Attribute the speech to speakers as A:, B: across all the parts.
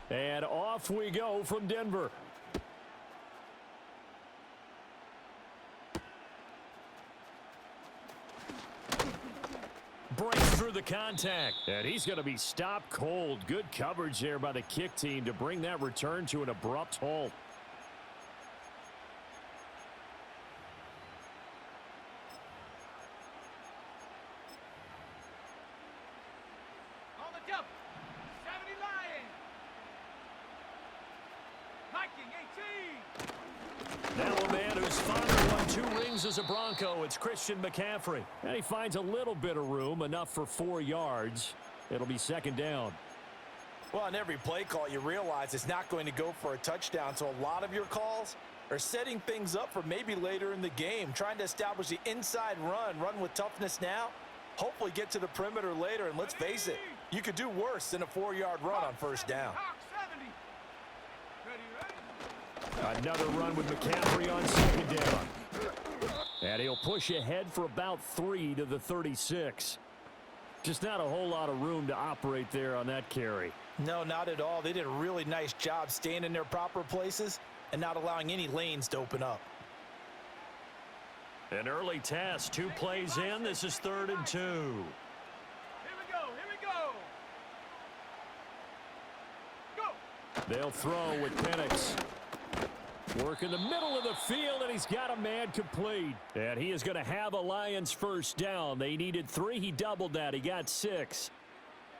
A: And off we go from Denver. Breaks through the contact. And he's going to be stopped cold. Good coverage there by the kick team to bring that return to an abrupt halt. Now a man who's finally won 2 rings as a Bronco, it's Christian McCaffrey. And he finds a little bit of room, enough for 4 yards. It'll be second down.
B: Well, on every play call, you realize it's not going to go for a touchdown, so a lot of your calls are setting things up for maybe later in the game, trying to establish the inside run with toughness now, hopefully get to the perimeter later, and let's face it, you could do worse than a 4-yard run on first down.
A: Another run with McCaffrey on second down. And he'll push ahead for about 3 to the 36. Just not a whole lot of room to operate there on that carry.
B: No, not at all. They did a really nice job staying in their proper places and not allowing any lanes to open up.
A: An early test, 2 plays in. This is 3rd and 2.
C: Here we go.
A: They'll throw with Penix. Work in the middle of the field, and he's got a man complete. And he is going to have a Lions first down. They needed 3. He doubled that. He got 6.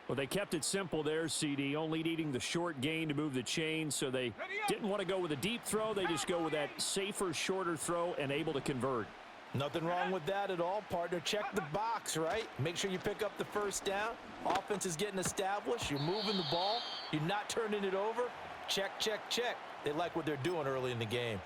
A: Well, they kept it simple there, CD, only needing the short gain to move the chain, so they didn't want to go with a deep throw. They just go with that safer, shorter throw and able to convert.
B: Nothing wrong with that at all, partner. Check the box, right? Make sure you pick up the first down. Offense is getting established. You're moving the ball. You're not turning it over. Check, check, check. They like what they're doing early in the game.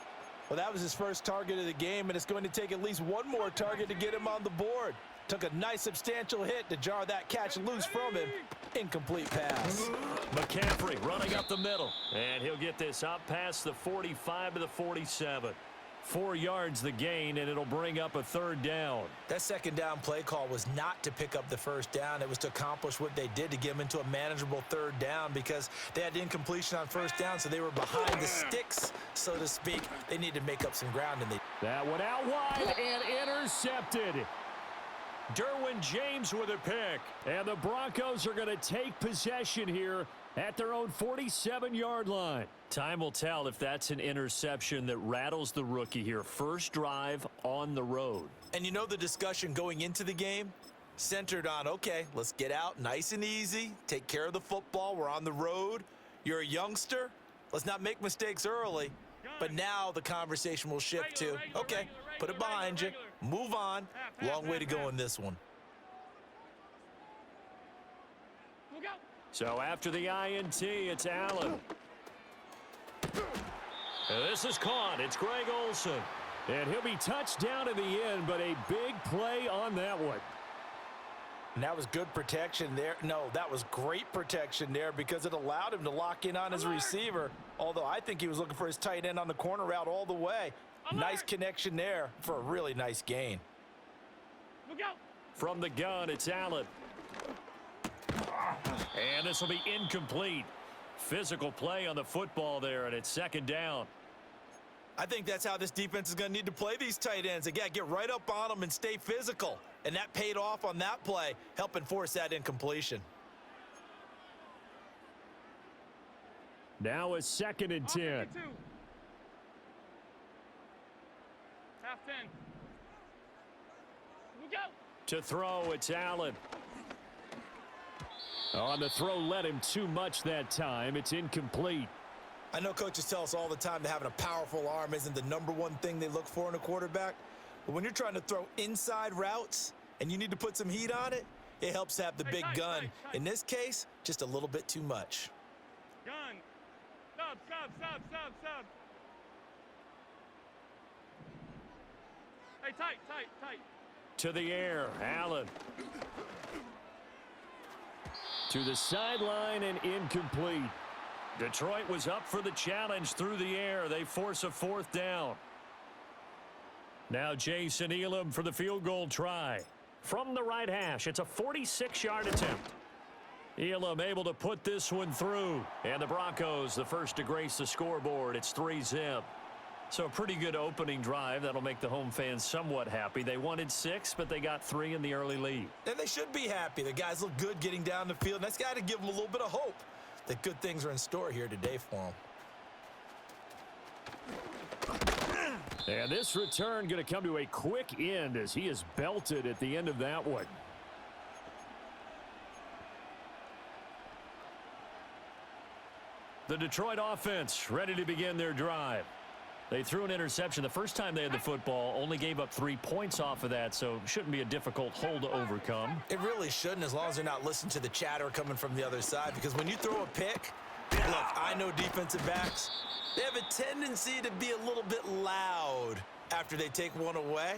B: Well, that was his first target of the game, and it's going to take at least one more target to get him on the board. Took a nice substantial hit to jar that catch loose from him. Incomplete pass.
A: McCaffrey running up the middle, and he'll get this up past the 45 to the 47. 4 yards the gain, and it'll bring up a 3rd down.
B: That second down play call was not to pick up the first down. It was to accomplish what they did to get them into a manageable 3rd down because they had incompletion on first down, so they were behind the sticks, so to speak. They needed to make up some ground. And
A: that one out wide and intercepted. Derwin James with a pick. And the Broncos are going to take possession here at their own 47-yard line. Time will tell if that's an interception that rattles the rookie here. First drive on the road.
B: And you know the discussion going into the game? Centered on, okay, let's get out nice and easy. Take care of the football. We're on the road. You're a youngster. Let's not make mistakes early. But now the conversation will shift to, okay, put it behind you. Move on. Long way to go in this one.
A: So after the INT, it's Allen. This is caught. It's Greg Olsen. And he'll be touched down in the end, but a big play on that one.
B: And that was good protection there. No, that was great protection there because it allowed him to lock in on his receiver, although I think he was looking for his tight end on the corner route all the way. Nice connection there for a really nice gain.
A: From the gun, it's Allen. And this will be incomplete. Physical play on the football there, and it's second down.
B: I think that's how this defense is going to need to play these tight ends. They got to get right up on them and stay physical. And that paid off on that play, helping force that incompletion.
A: Now a 2nd and 10.
C: Half 10. We go.
A: To throw, it's Allen. On the throw, led him too much that time. It's incomplete.
B: I know coaches tell us all the time that having a powerful arm isn't the #1 thing they look for in a quarterback. But when you're trying to throw inside routes and you need to put some heat on it, it helps have the big gun. In this case, just a little bit too much.
C: Gun. Sub. Hey, tight.
A: To the air, Allen. To the sideline and incomplete. Detroit was up for the challenge through the air. They force a 4th down. Now Jason Elam for the field goal try. From the right hash, it's a 46-yard attempt. Elam able to put this one through. And the Broncos, the first to grace the scoreboard. It's 3-zip. So a pretty good opening drive. That'll make the home fans somewhat happy. They wanted 6, but they got 3 in the early lead.
B: And they should be happy. The guys look good getting down the field. And that's got to give them a little bit of hope that good things are in store here today for them.
A: And this return going to come to a quick end as he is belted at the end of that one. The Detroit offense ready to begin their drive. They threw an interception the first time they had the football, only gave up 3 points off of that, so shouldn't be a difficult hole to overcome.
B: It really shouldn't, as long as they're not listening to the chatter coming from the other side, because when you throw a pick, look, I know defensive backs, they have a tendency to be a little bit loud after they take one away,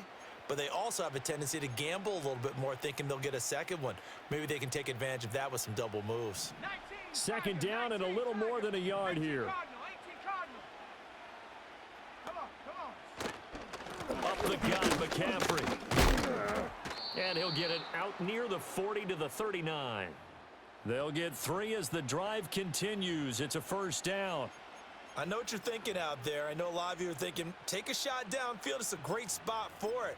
B: but they also have a tendency to gamble a little bit more, thinking they'll get a second one. Maybe they can take advantage of that with some double moves.
A: Second down and a little more than a yard here. Up the gun, McCaffrey. And he'll get it out near the 40 to the 39. They'll get 3 as the drive continues. It's a first down.
B: I know what you're thinking out there. I know a lot of you are thinking, take a shot downfield. It's a great spot for it.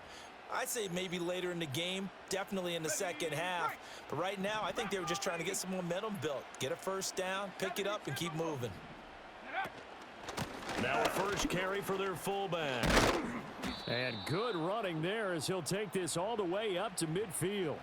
B: I'd say maybe later in the game, definitely in the second half. But right now, I think they were just trying to get some momentum built. Get a first down, pick it up, and keep moving.
A: Now a first carry for their fullback. And good running there as he'll take this all the way up to midfield.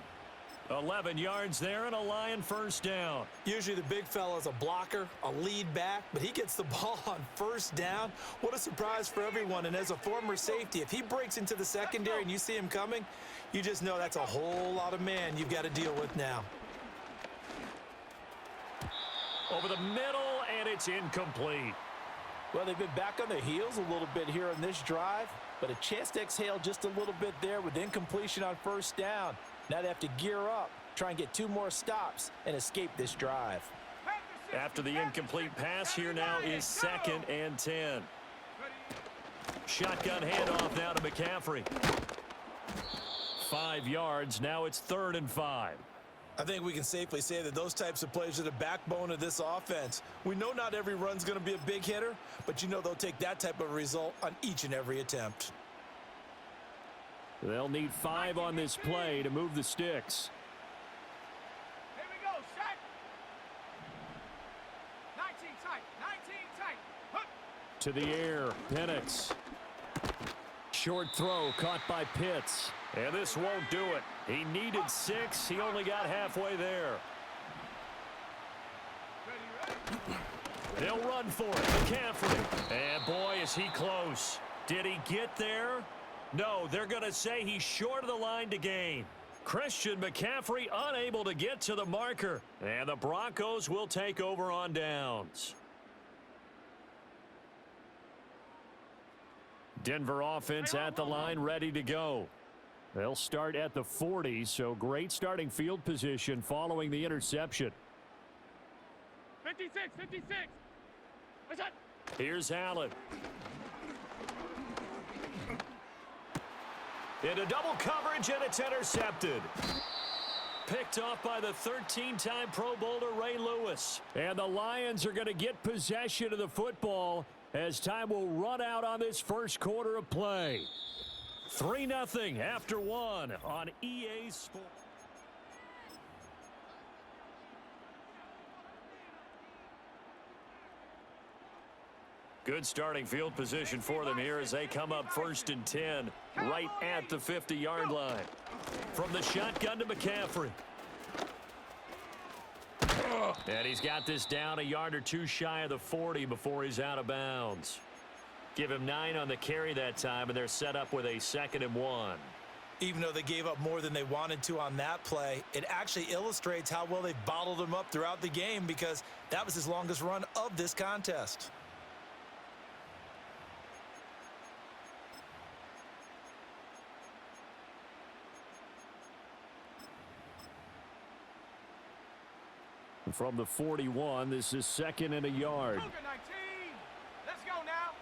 A: 11 yards there and a Lion first down.
B: Usually the big fella's a blocker, a lead back, but he gets the ball on first down. What a surprise for everyone. And as a former safety, if he breaks into the secondary and you see him coming, you just know that's a whole lot of man you've got to deal with now.
A: Over the middle, and it's incomplete.
B: Well, they've been back on their heels a little bit here on this drive, but a chance to exhale just a little bit there with incompletion on first down. Now they have to gear up, try and get 2 more stops, and escape this drive.
A: After the incomplete pass, here now is 2nd and 10. Shotgun handoff now to McCaffrey. 5 yards, now it's 3rd and 5.
B: I think we can safely say that those types of plays are the backbone of this offense. We know not every run's going to be a big hitter, but you know they'll take that type of result on each and every attempt.
A: They'll need 5 on this play to move the sticks.
C: Here we go, set. 19 tight, 19 tight. Hup.
A: To the air, Penix. Short throw caught by Pitts. And this won't do it. He needed 6. He only got halfway there. They'll run for it. McCaffrey. And boy, is he close. Did he get there? No, they're going to say he's short of the line to gain. Christian McCaffrey unable to get to the marker. And the Broncos will take over on downs. Denver offense at the line, ready to go. They'll start at the 40, so great starting field position following the interception.
C: 56, 56. What's that?
A: Here's Allen. Into double coverage, and it's intercepted. Picked off by the 13-time Pro Bowler Ray Lewis. And the Lions are going to get possession of the football as time will run out on this first quarter of play. 3-0 after 1 on EA Sports. Good starting field position for them here as they come up 1st and 10 right at the 50-yard line. From the shotgun to McCaffrey. And he's got this down a yard or 2 shy of the 40 before he's out of bounds. Give him 9 on the carry that time, and they're set up with a 2nd and 1.
B: Even though they gave up more than they wanted to on that play, it actually illustrates how well they've bottled him up throughout the game, because that was his longest run of this contest.
A: From the 41, this is 2nd and a yard.
C: Let's go now.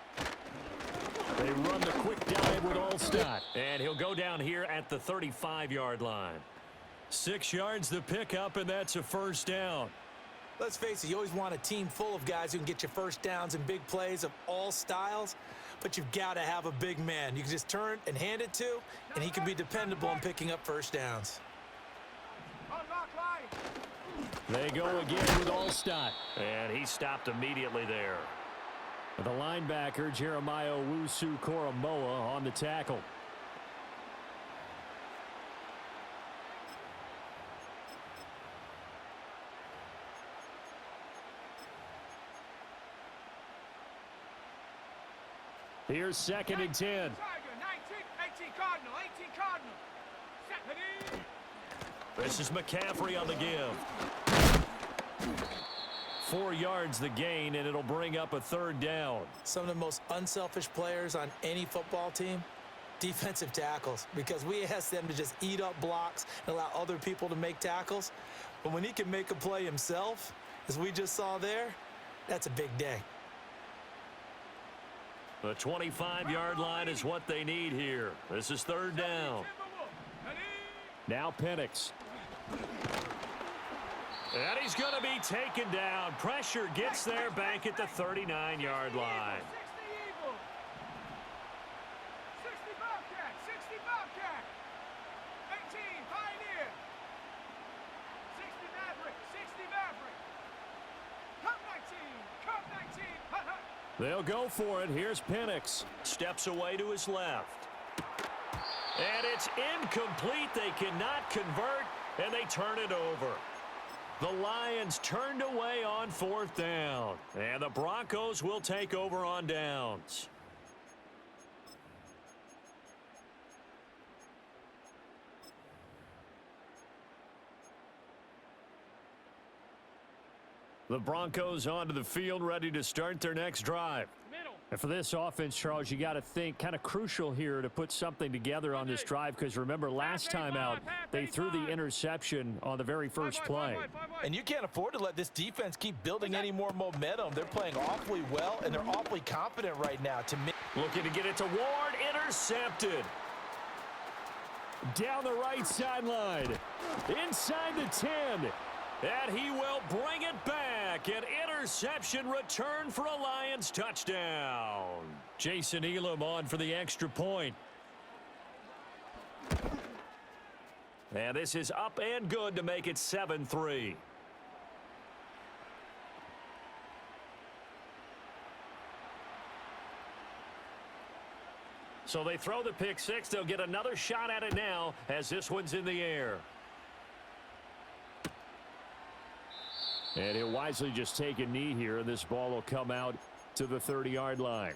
A: They run the quick dive with Allstott, and he'll go down here at the 35-yard line. 6 yards the pickup, and that's a first down.
B: Let's face it, you always want a team full of guys who can get you first downs and big plays of all styles, but you've got to have a big man you can just turn and hand it to, and he can be dependable in picking up first downs.
C: Unlock line.
A: They go again with Allstott, and he stopped immediately there. The linebacker, Jeremiah Owusu-Koramoah, on the tackle. Here's 2nd and 10.
C: Tiger, 19, 18 Cardinal, 18 Cardinal. Set, ready?
A: This is McCaffrey on the give. 4 yards the gain, and it'll bring up a 3rd down.
B: Some of the most unselfish players on any football team, defensive tackles, because we ask them to just eat up blocks and allow other people to make tackles. But when he can make a play himself, as we just saw there, that's a big day.
A: The 25-yard line is what they need here. This is 3rd down. Now Penix. And he's going to be taken down. Pressure gets there back at the 39-yard line.
C: 60 Eagle. 60 Bobcat, 60 Bobcat. 18 Pioneer. 60 Maverick, 60 Maverick. Cup 19, Cup 19. Hut, hut.
A: They'll go for it. Here's Penix. Steps away to his left. And it's incomplete. They cannot convert, and they turn it over. The Lions turned away on 4th down, and the Broncos will take over on downs. The Broncos onto the field, ready to start their next drive.
C: Middle.
A: And for this offense, Charles, you got to think kind of crucial here to put something together on this drive, because remember last time out they threw the interception on the very first play.
B: And you can't afford to let this defense keep building any more momentum. They're playing awfully well, and they're awfully confident right now.
A: Looking to get it to Ward, intercepted. Down the right sideline, inside the 10. And he will bring it back. An interception return for a Lions touchdown. Jason Elam on for the extra point. And this is up and good to make it 7-3. So they throw the pick six. They'll get another shot at it now as this one's in the air. And he'll wisely just take a knee here, and this ball will come out to the 30-yard line.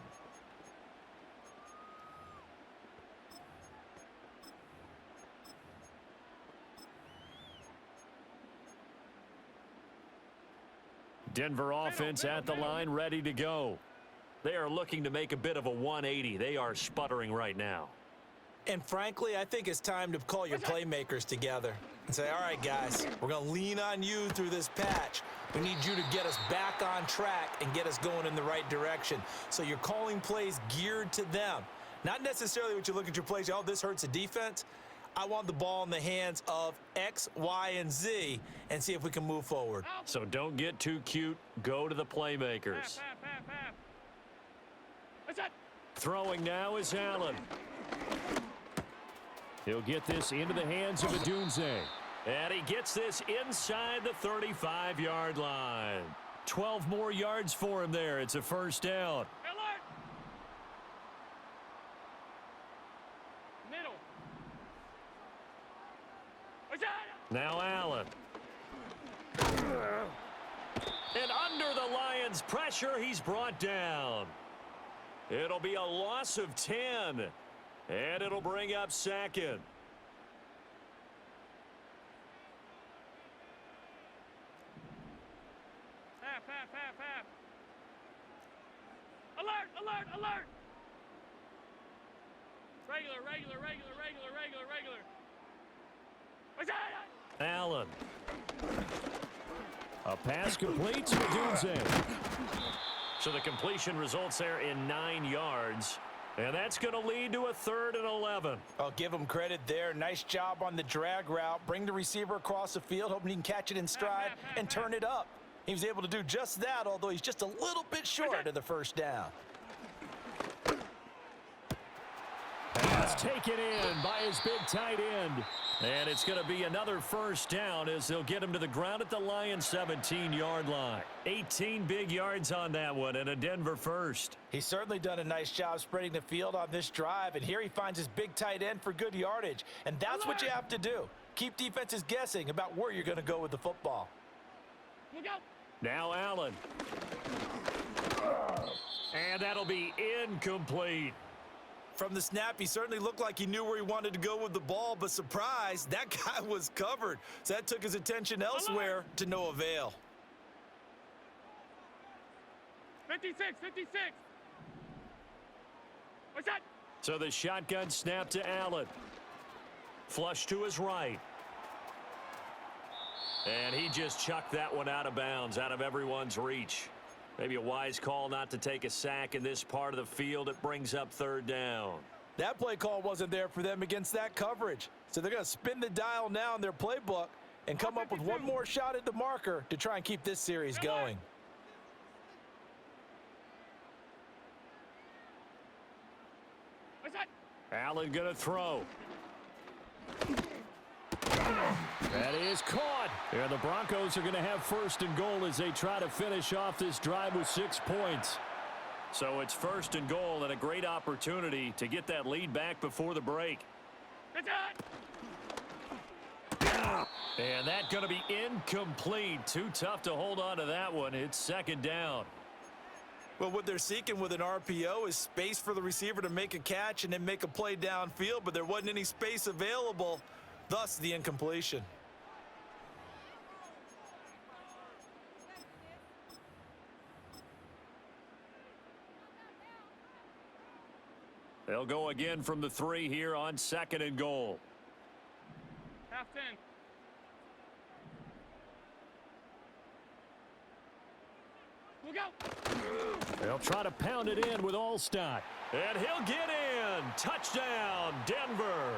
A: Denver offense at the line, ready to go. They are looking to make a bit of a 180. They are sputtering right now.
B: And frankly, I think it's time to call your playmakers together and say, all right, guys, we're going to lean on you through this patch. We need you to get us back on track and get us going in the right direction. So you're calling plays geared to them. Not necessarily what you look at your plays, oh, this hurts the defense. I want the ball in the hands of X, Y, and Z and see if we can move forward.
A: So don't get too cute. Go to the playmakers. Throwing now is Allen. He'll get this into the hands of Adunze. And he gets this inside the 35-yard line. 12 more yards for him there. It's a first down.
C: Middle.
A: Now Allen. And under the Lions' pressure, he's brought down. It'll be a loss of 10. And it'll bring up second.
C: Half. Alert, alert, alert. Regular.
A: Allen. A pass complete to Adunze. So the completion results there in 9 yards. And that's going to lead to a 3rd and 11.
B: I'll give him credit there. Nice job on the drag route. Bring the receiver across the field, hoping he can catch it in stride and turn it up. He was able to do just that, although he's just a little bit short of the first down.
A: Pass taken in by his big tight end. And it's going to be another first down as they'll get him to the ground at the Lions' 17-yard line. 18 big yards on that one and a Denver first.
B: He's certainly done a nice job spreading the field on this drive, and here he finds his big tight end for good yardage. And that's what you have to do. Keep defenses guessing about where you're going to go with the football.
A: Now Allen. And that'll be incomplete.
B: From the snap, he certainly looked like he knew where he wanted to go with the ball, but surprise, that guy was covered. So that took his attention elsewhere to no avail.
C: 56. What's that?
A: So the shotgun snap to Allen. Flush to his right. And he just chucked that one out of bounds, out of everyone's reach. Maybe a wise call not to take a sack in this part of the field. It brings up 3rd down.
B: That play call wasn't there for them against that coverage. So they're going to spin the dial now in their playbook and come up with one more shot at the marker to try and keep this series going.
C: What's that?
A: Allen going to throw. That is caught. And the Broncos are going to have 1st and goal as they try to finish off this drive with 6 points. So it's 1st and goal and a great opportunity to get that lead back before the break. And that's going to be incomplete. Too tough to hold on to that one. It's 2nd down.
B: Well, what they're seeking with an RPO is space for the receiver to make a catch and then make a play downfield, but there wasn't any space available, thus the incompletion.
A: They'll go again from the 3 here on 2nd and goal.
C: Half 10. Look out.
A: They'll try to pound it in with Allstott. And he'll get in. Touchdown, Denver.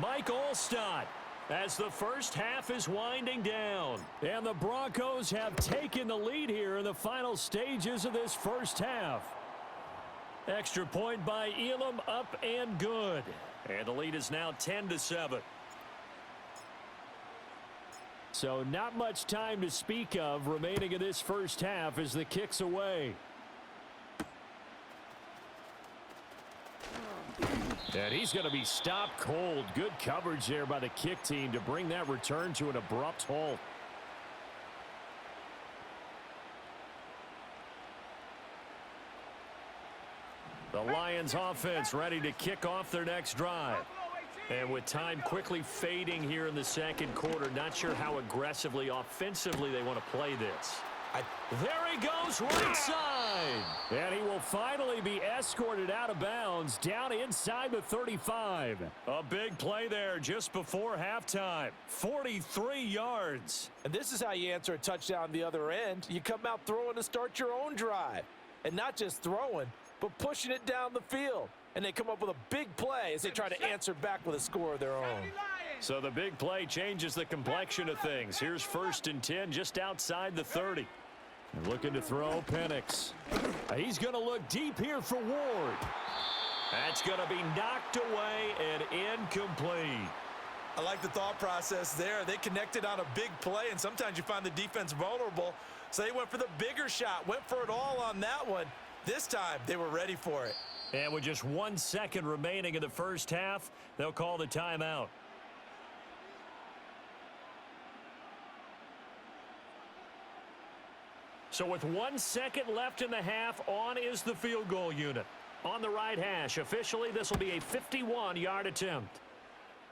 A: Mike Allstott as the first half is winding down. And the Broncos have taken the lead here in the final stages of this first half. Extra point by Elam, up and good. And the lead is now 10-7. So not much time to speak of remaining in this first half as the kick's away. And he's going to be stopped cold. Good coverage there by the kick team to bring that return to an abrupt halt. The Lions offense ready to kick off their next drive. And with time quickly fading here in the 2nd quarter, not sure how aggressively, offensively they want to play this. There he goes right side. And he will finally be escorted out of bounds down inside the 35. A big play there just before halftime. 43 yards.
B: And this is how you answer a touchdown the other end. You come out throwing to start your own drive. And not just throwing, but pushing it down the field. And they come up with a big play as they try to answer back with a score of their own.
A: So the big play changes the complexion of things. Here's 1st and 10 just outside the 30. Looking to throw Penix. He's going to look deep here for Ward. That's going to be knocked away and incomplete.
B: I like the thought process there. They connected on a big play, and sometimes you find the defense vulnerable. So they went for the bigger shot, went for it all on that one. This time, they were ready for it.
A: And with just 1 second remaining in the first half, they'll call the timeout. So with 1 second left in the half, on is the field goal unit. On the right hash, officially this will be a 51-yard attempt.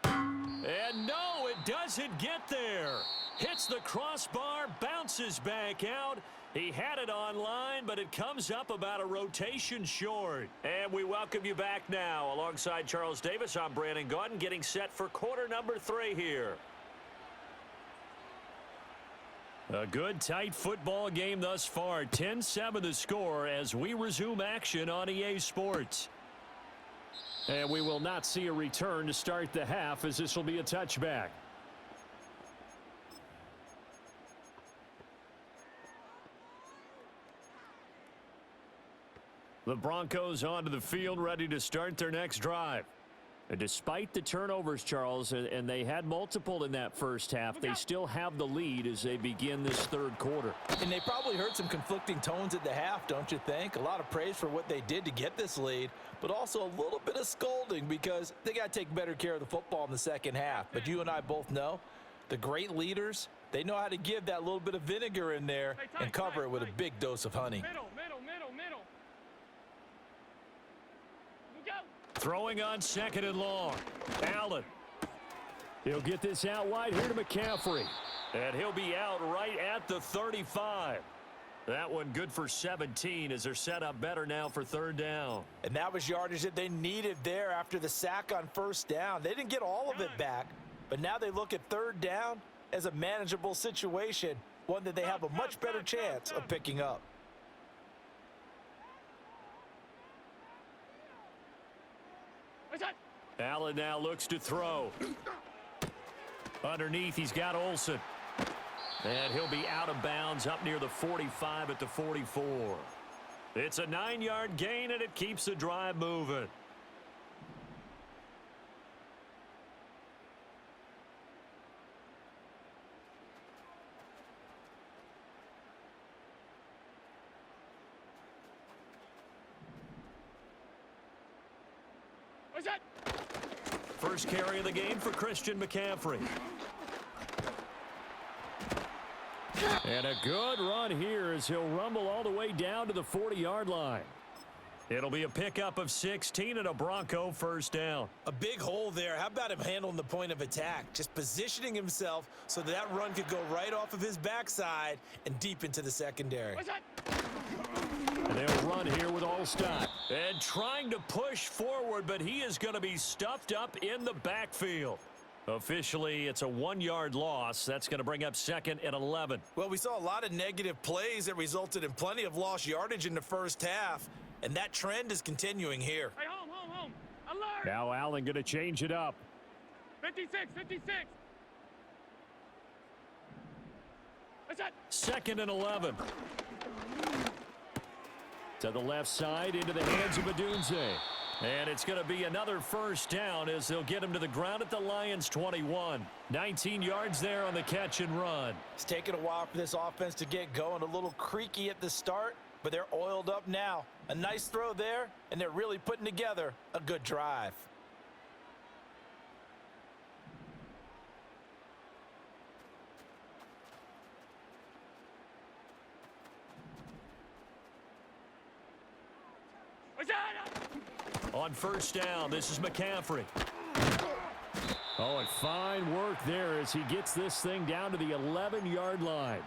A: And no, it doesn't get there. Hits the crossbar, bounces back out. He had it online, but it comes up about a rotation short. And we welcome you back now. Alongside Charles Davis, I'm Brandon Gaudin, getting set for quarter number 3 here. A good, tight football game thus far. 10-7 the score as we resume action on EA Sports. And we will not see a return to start the half, as this will be a touchback. The Broncos onto the field, ready to start their next drive. And despite the turnovers, Charles, and they had multiple in that first half, they still have the lead as they begin this third quarter.
B: And they probably heard some conflicting tones at the half, don't you think? A lot of praise for what they did to get this lead, but also a little bit of scolding because they got to take better care of the football in the second half. But you and I both know the great leaders, they know how to give that little bit of vinegar in there and cover it with a big dose of honey.
C: Middle. Go.
A: Throwing on second and long. Allen. He'll get this out wide here to McCaffrey. And he'll be out right at the 35. That one good for 17 as they're set up better now for third down.
B: And that was yardage that they needed there after the sack on first down. They didn't get all of it back, but now they look at third down as a manageable situation, one that they have a much better chance of picking up.
A: Allen now looks to throw. Underneath, he's got Olsen. And he'll be out of bounds up near the 45 at the 44. It's a 9-yard gain, and it keeps the drive moving. First carry of the game for Christian McCaffrey. And a good run here as he'll rumble all the way down to the 40-yard line. It'll be a pickup of 16 and a Bronco first down.
B: A big hole there. How about him handling the point of attack? Just positioning himself so that run could go right off of his backside and deep into the secondary.
A: And they'll run here with Allstott. And trying to push forward, but he is going to be stuffed up in the backfield. Officially, it's a 1-yard loss. That's going to bring up second and 11.
B: Well, we saw a lot of negative plays that resulted in plenty of lost yardage in the first half, and that trend is continuing here.
C: Hey, home. Alert.
A: Now Allen going to change it up.
C: 56.
A: Second and 11. To the left side, into the hands of Adunze. And it's going to be another first down as they'll get him to the ground at the Lions' 21. 19 yards there on the catch and run.
B: It's taken a while for this offense to get going. A little creaky at the start, but they're oiled up now. A nice throw there, and they're really putting together a good drive.
A: On first down, this is McCaffrey. Oh, and fine work there as he gets this thing down to the 11-yard line.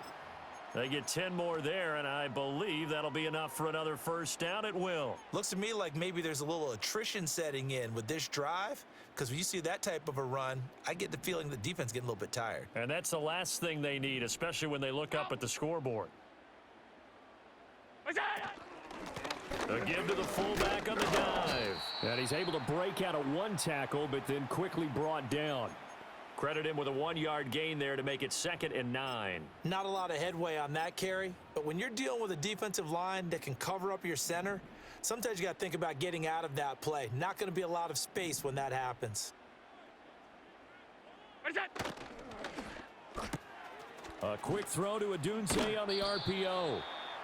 A: They get 10 more there, and I believe that'll be enough for another first down. It will.
B: Looks to me like maybe there's a little attrition setting in with this drive, because when you see that type of a run, I get the feeling the defense getting a little bit tired.
A: And that's the last thing they need, especially when they look up at the scoreboard. A give to the fullback on the dive. And he's able to break out of one tackle, but then quickly brought down. Credit him with a 1-yard gain there to make it second and 9.
B: Not a lot of headway on that carry, but when you're dealing with a defensive line that can cover up your center, sometimes you got to think about getting out of that play. Not going to be a lot of space when that happens.
A: A quick throw to Adunze on the RPO.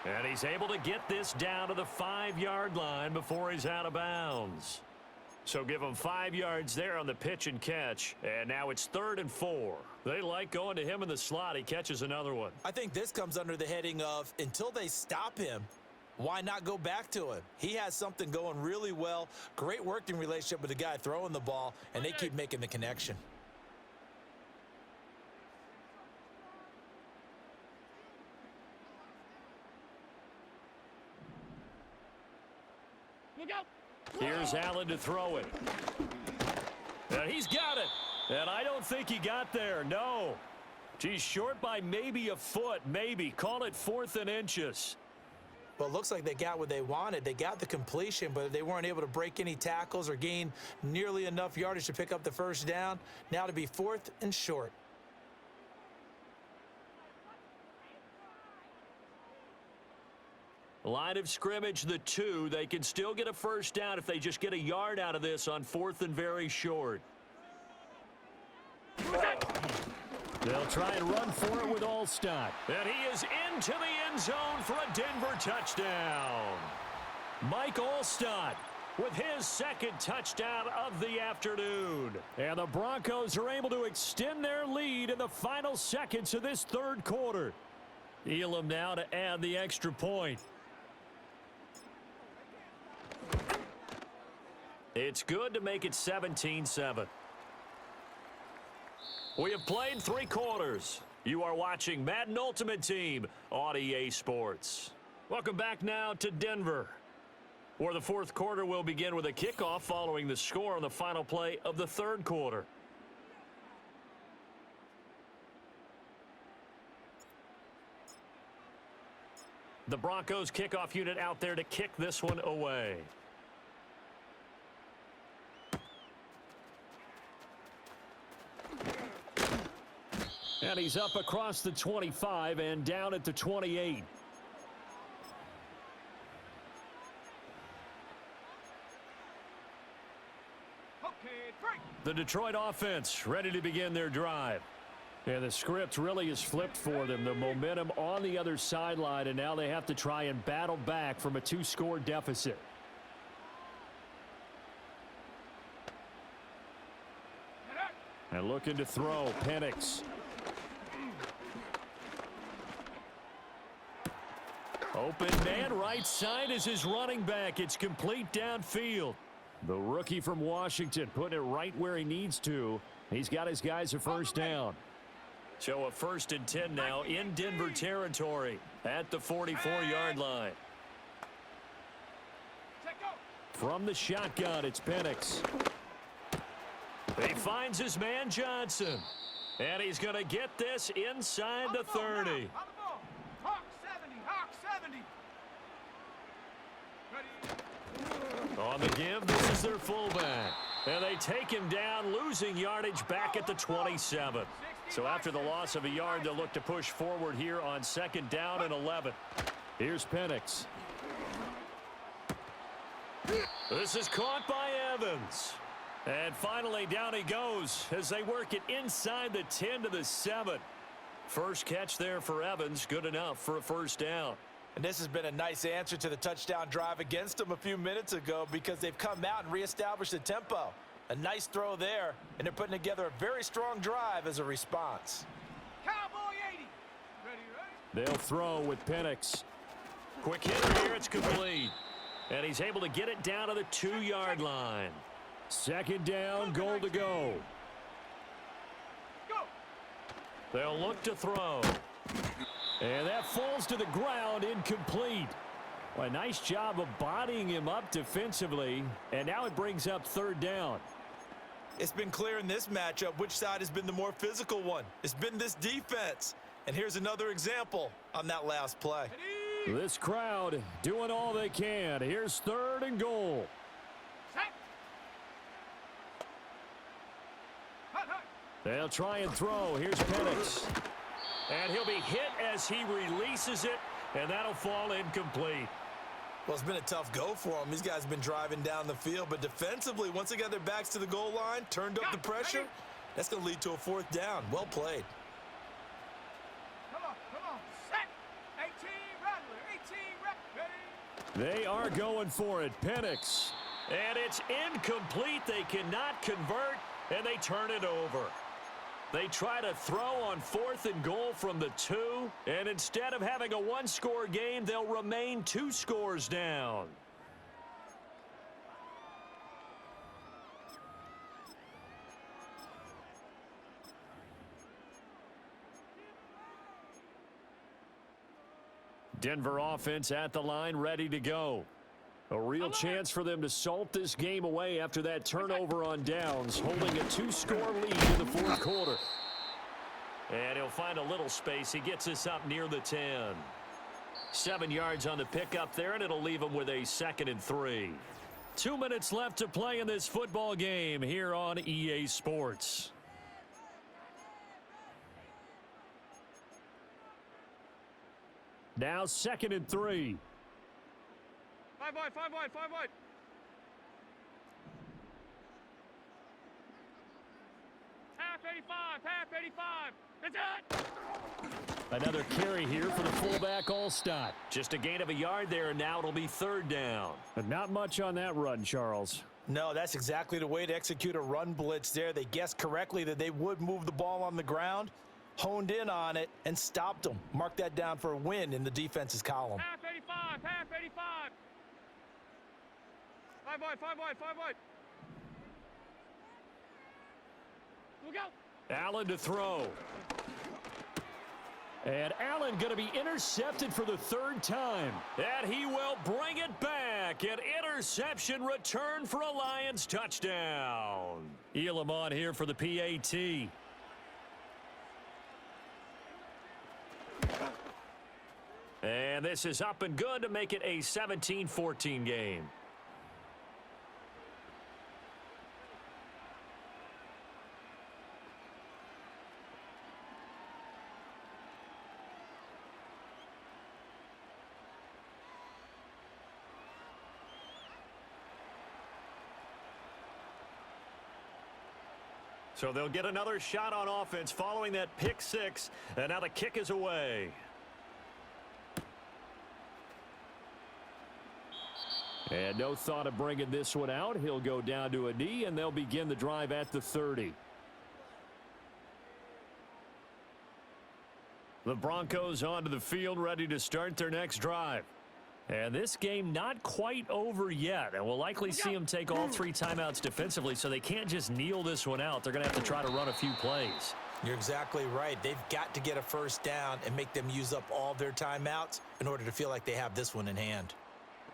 A: And he's able to get this down to the 5-yard line before he's out of bounds. So give him 5 yards there on the pitch and catch. And now it's 3rd and 4. They like going to him in the slot. He catches another one.
B: I think this comes under the heading of until they stop him, why not go back to him? He has something going really well. Great working relationship with the guy throwing the ball, and they keep making the connection.
A: Here's Allen to throw it. And he's got it. And I don't think he got there. No. He's short by maybe a foot. Maybe. Call it 4th and inches.
B: Well, it looks like they got what they wanted. They got the completion, but they weren't able to break any tackles or gain nearly enough yardage to pick up the first down. Now to be 4th and short.
A: Line of scrimmage, the 2. They can still get a first down if they just get a yard out of this on 4th and very short. They'll try and run for it with Allstott. And he is into the end zone for a Denver touchdown. Mike Allstott with his 2nd touchdown of the afternoon. And the Broncos are able to extend their lead in the final seconds of this 3rd quarter. Elam now to add the extra point. It's good to make it 17-7. We have played 3 quarters. You are watching Madden Ultimate Team on EA Sports. Welcome back now to Denver, where the 4th quarter will begin with a kickoff following the score on the final play of the 3rd quarter. The Broncos kickoff unit out there to kick this one away. And he's up across the 25 and down at the 28. The Detroit offense ready to begin their drive. And the script really is flipped for them. The momentum on the other sideline, and now they have to try and battle back from a 2-score deficit. And looking to throw, Penix. Open man, right side is his running back. It's complete downfield. The rookie from Washington putting it right where he needs to. He's got his guys a first down. So a 1st and 10 now in Denver territory at the 44-yard line. From the shotgun, it's Penix. He finds his man Johnson. And he's going to get this inside the 30. On the give, this is their fullback. And they take him down, losing yardage back at the 27. So after the loss of a yard, they'll look to push forward here on 2nd down and 11. Here's Penix. This is caught by Evans. And finally, down he goes as they work it inside the 10 to the 7. First catch there for Evans, good enough for a first down.
B: And this has been a nice answer to the touchdown drive against them a few minutes ago because they've come out and reestablished the tempo. A nice throw there, and they're putting together a very strong drive as a response.
C: Cowboy 80. Ready.
A: They'll throw with Penix. Quick hitter here, it's complete. And he's able to get it down to the 2-yard line. 2nd down, goal to go. They'll look to throw. And that falls to the ground, incomplete. Well, a nice job of bodying him up defensively. And now it brings up 3rd down.
B: It's been clear in this matchup which side has been the more physical one. It's been this defense. And here's another example on that last play.
A: This crowd doing all they can. Here's 3rd and goal. They'll try and throw. Here's Penix. And he'll be hit as he releases it, and that'll fall incomplete.
B: Well, it's been a tough go for them. These guys have been driving down the field, but defensively, once they got their backs to the goal line, turned up the pressure, that's going to lead to a 4th down. Well played.
C: Come on, set. 18, Rattler, 18, ready.
A: They are going for it. Penix. And it's incomplete. They cannot convert, and they turn it over. They try to throw on 4th and goal from the 2, and instead of having a 1-score game, they'll remain 2 scores down. Denver offense at the line, ready to go. A real chance for them to salt this game away after that turnover on downs, holding a 2-score lead in the 4th quarter. And he'll find a little space. He gets us up near the 10. 7 yards on the pickup there, and it'll leave them with a 2nd and 3. 2 minutes left to play in this football game here on EA Sports. Now 2nd and 3.
C: 5 wide, 5 wide, 5 wide. Half 85, half 85. That's it.
A: Another carry here for the fullback Allstott. Just a gain of a yard there, and now it'll be 3rd down. But not much on that run, Charles.
B: No, that's exactly the way to execute a run blitz there. They guessed correctly that they would move the ball on the ground, honed in on it, and stopped them. Mark that down for a win in the defense's column.
C: Half 85, half 85. 5 wide, 5 wide, 5 wide. Look out.
A: Allen to throw. And Allen going to be intercepted for the 3rd time. And he will bring it back. An interception return for a Lions touchdown. Elam on here for the PAT. And this is up and good to make it a 17-14 game. So they'll get another shot on offense following that pick 6, and now the kick is away. And no thought of bringing this one out. He'll go down to a knee, and they'll begin the drive at the 30. The Broncos onto the field, ready to start their next drive. And this game not quite over yet, and we'll likely see them take all 3 timeouts defensively, so they can't just kneel this one out. They're going to have to try to run a few plays.
B: You're exactly right. They've got to get a 1st down and make them use up all their timeouts in order to feel like they have this one in hand.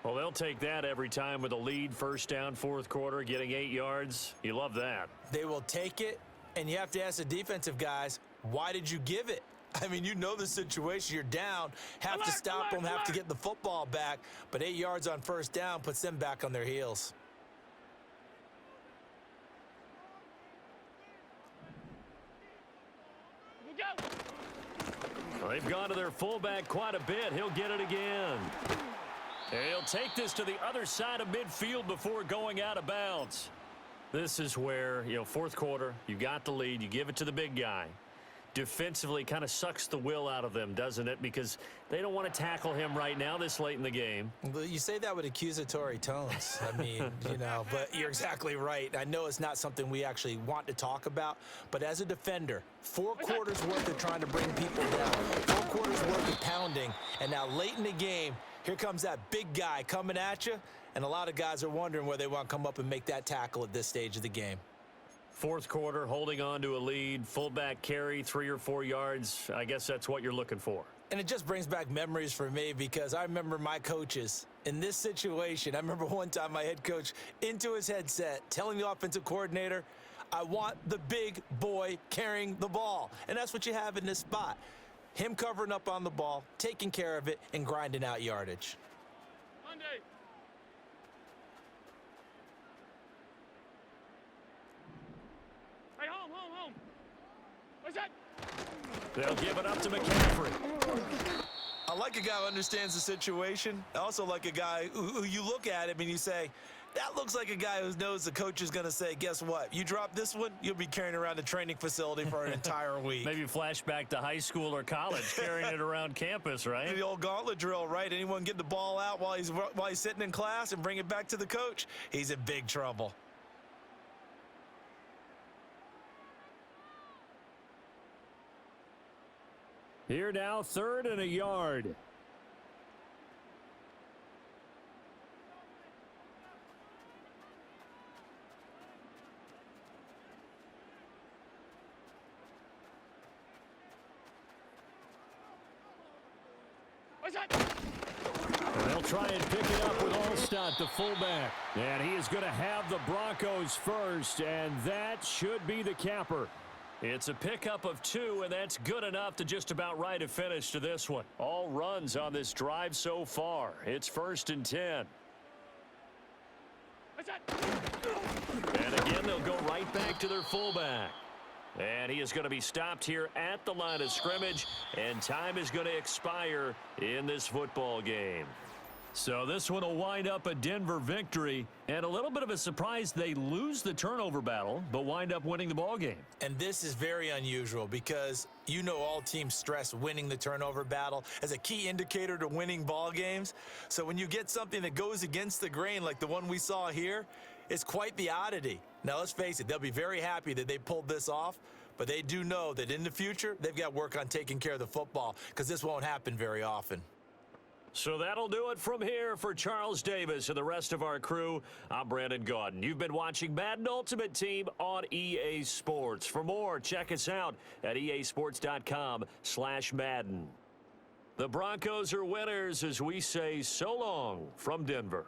A: Well, they'll take that every time with a lead, 1st down, 4th quarter, getting 8 yards. You love that.
B: They will take it, and you have to ask the defensive guys, why did you give it? I mean, you know the situation. You're down, have to stop them, have to get the football back, but 8 yards on 1st down puts them back on their heels.
A: Well, they've gone to their fullback quite a bit. He'll get it again. And he'll take this to the other side of midfield before going out of bounds. This is where, 4th quarter, you got the lead, you give it to the big guy. Defensively kind of sucks the will out of them, doesn't it? Because they don't want to tackle him right now this late in the game.
B: Well, you say that with accusatory tones. I mean, but you're exactly right. I know it's not something we actually want to talk about, but as a defender, 4 quarters worth of trying to bring people down, 4 quarters worth of pounding, and now late in the game, here comes that big guy coming at you, and a lot of guys are wondering where they want to come up and make that tackle at this stage of the game.
A: 4th quarter, holding on to a lead, fullback carry, 3 or 4 yards. I guess that's what you're looking for.
B: And it just brings back memories for me because I remember my coaches in this situation. I remember one time my head coach into his headset telling the offensive coordinator, I want the big boy carrying the ball. And that's what you have in this spot. Him covering up on the ball, taking care of it, and grinding out yardage.
C: Monday. Hey, home. What's that?
A: They'll give it up to McCaffrey.
B: I like a guy who understands the situation. I also like a guy who you look at him and you say, that looks like a guy who knows the coach is going to say, guess what? You drop this one, you'll be carrying around the training facility for an entire week.
A: Maybe flashback to high school or college, carrying it around campus, right?
B: The old gauntlet drill, right? Anyone get the ball out while he's sitting in class and bring it back to the coach, he's in big trouble.
A: Here now, 3rd and a yard.
C: What's that?
A: And they'll try and pick it up with Allstott, the fullback. And he is going to have the Broncos first, and that should be the capper. It's a pickup of 2, and that's good enough to just about write a finish to this one. All runs on this drive so far. It's 1st and 10. And again, they'll go right back to their fullback. And he is going to be stopped here at the line of scrimmage, and time is going to expire in this football game. So this one will wind up a Denver victory, and a little bit of a surprise they lose the turnover battle, but wind up winning the ball game.
B: And this is very unusual because you know all teams stress winning the turnover battle as a key indicator to winning ball games. So when you get something that goes against the grain like the one we saw here, it's quite the oddity. Now let's face it, they'll be very happy that they pulled this off, but they do know that in the future they've got work on taking care of the football because this won't happen very often.
A: So that'll do it from here for Charles Davis and the rest of our crew. I'm Brandon Gaudin. You've been watching Madden Ultimate Team on EA Sports. For more, check us out at easports.com/Madden. The Broncos are winners as we say so long from Denver.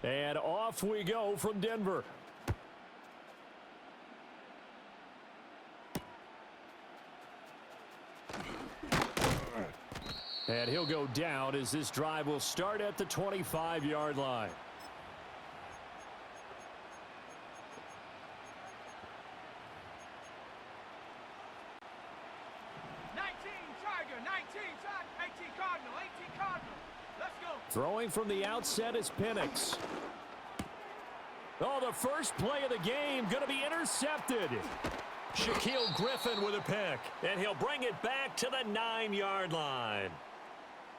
A: And off we go from Denver. And he'll go down as this drive will start at the 25-yard line. Throwing from the outset is Penix. Oh, the first play of the game going to be intercepted. Shaquille Griffin with a pick, and he'll bring it back to the 9-yard line.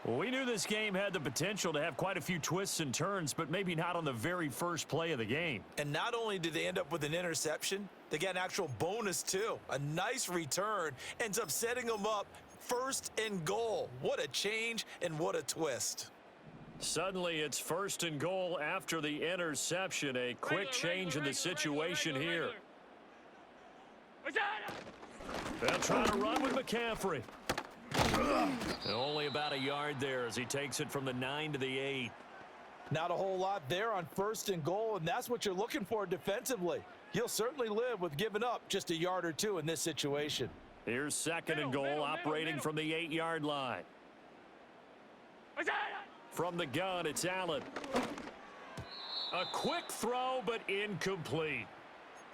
A: We knew this game had the potential to have quite a few twists and turns, but maybe not on the very first play of the game.
B: And not only did they end up with an interception, they got an actual bonus too. A nice return ends up setting them up 1st and goal. What a change and what a twist.
A: Suddenly it's 1st and goal after the interception. A quick change in the situation here. They'll try to run with McCaffrey. And only about a yard there as he takes it from the 9 to the 8.
B: Not a whole lot there on 1st and goal, and that's what you're looking for defensively. He'll certainly live with giving up just a yard or two in this situation.
A: Here's 2nd and goal, operating from the 8-yard line. From the gun, it's Allen. A quick throw, but incomplete.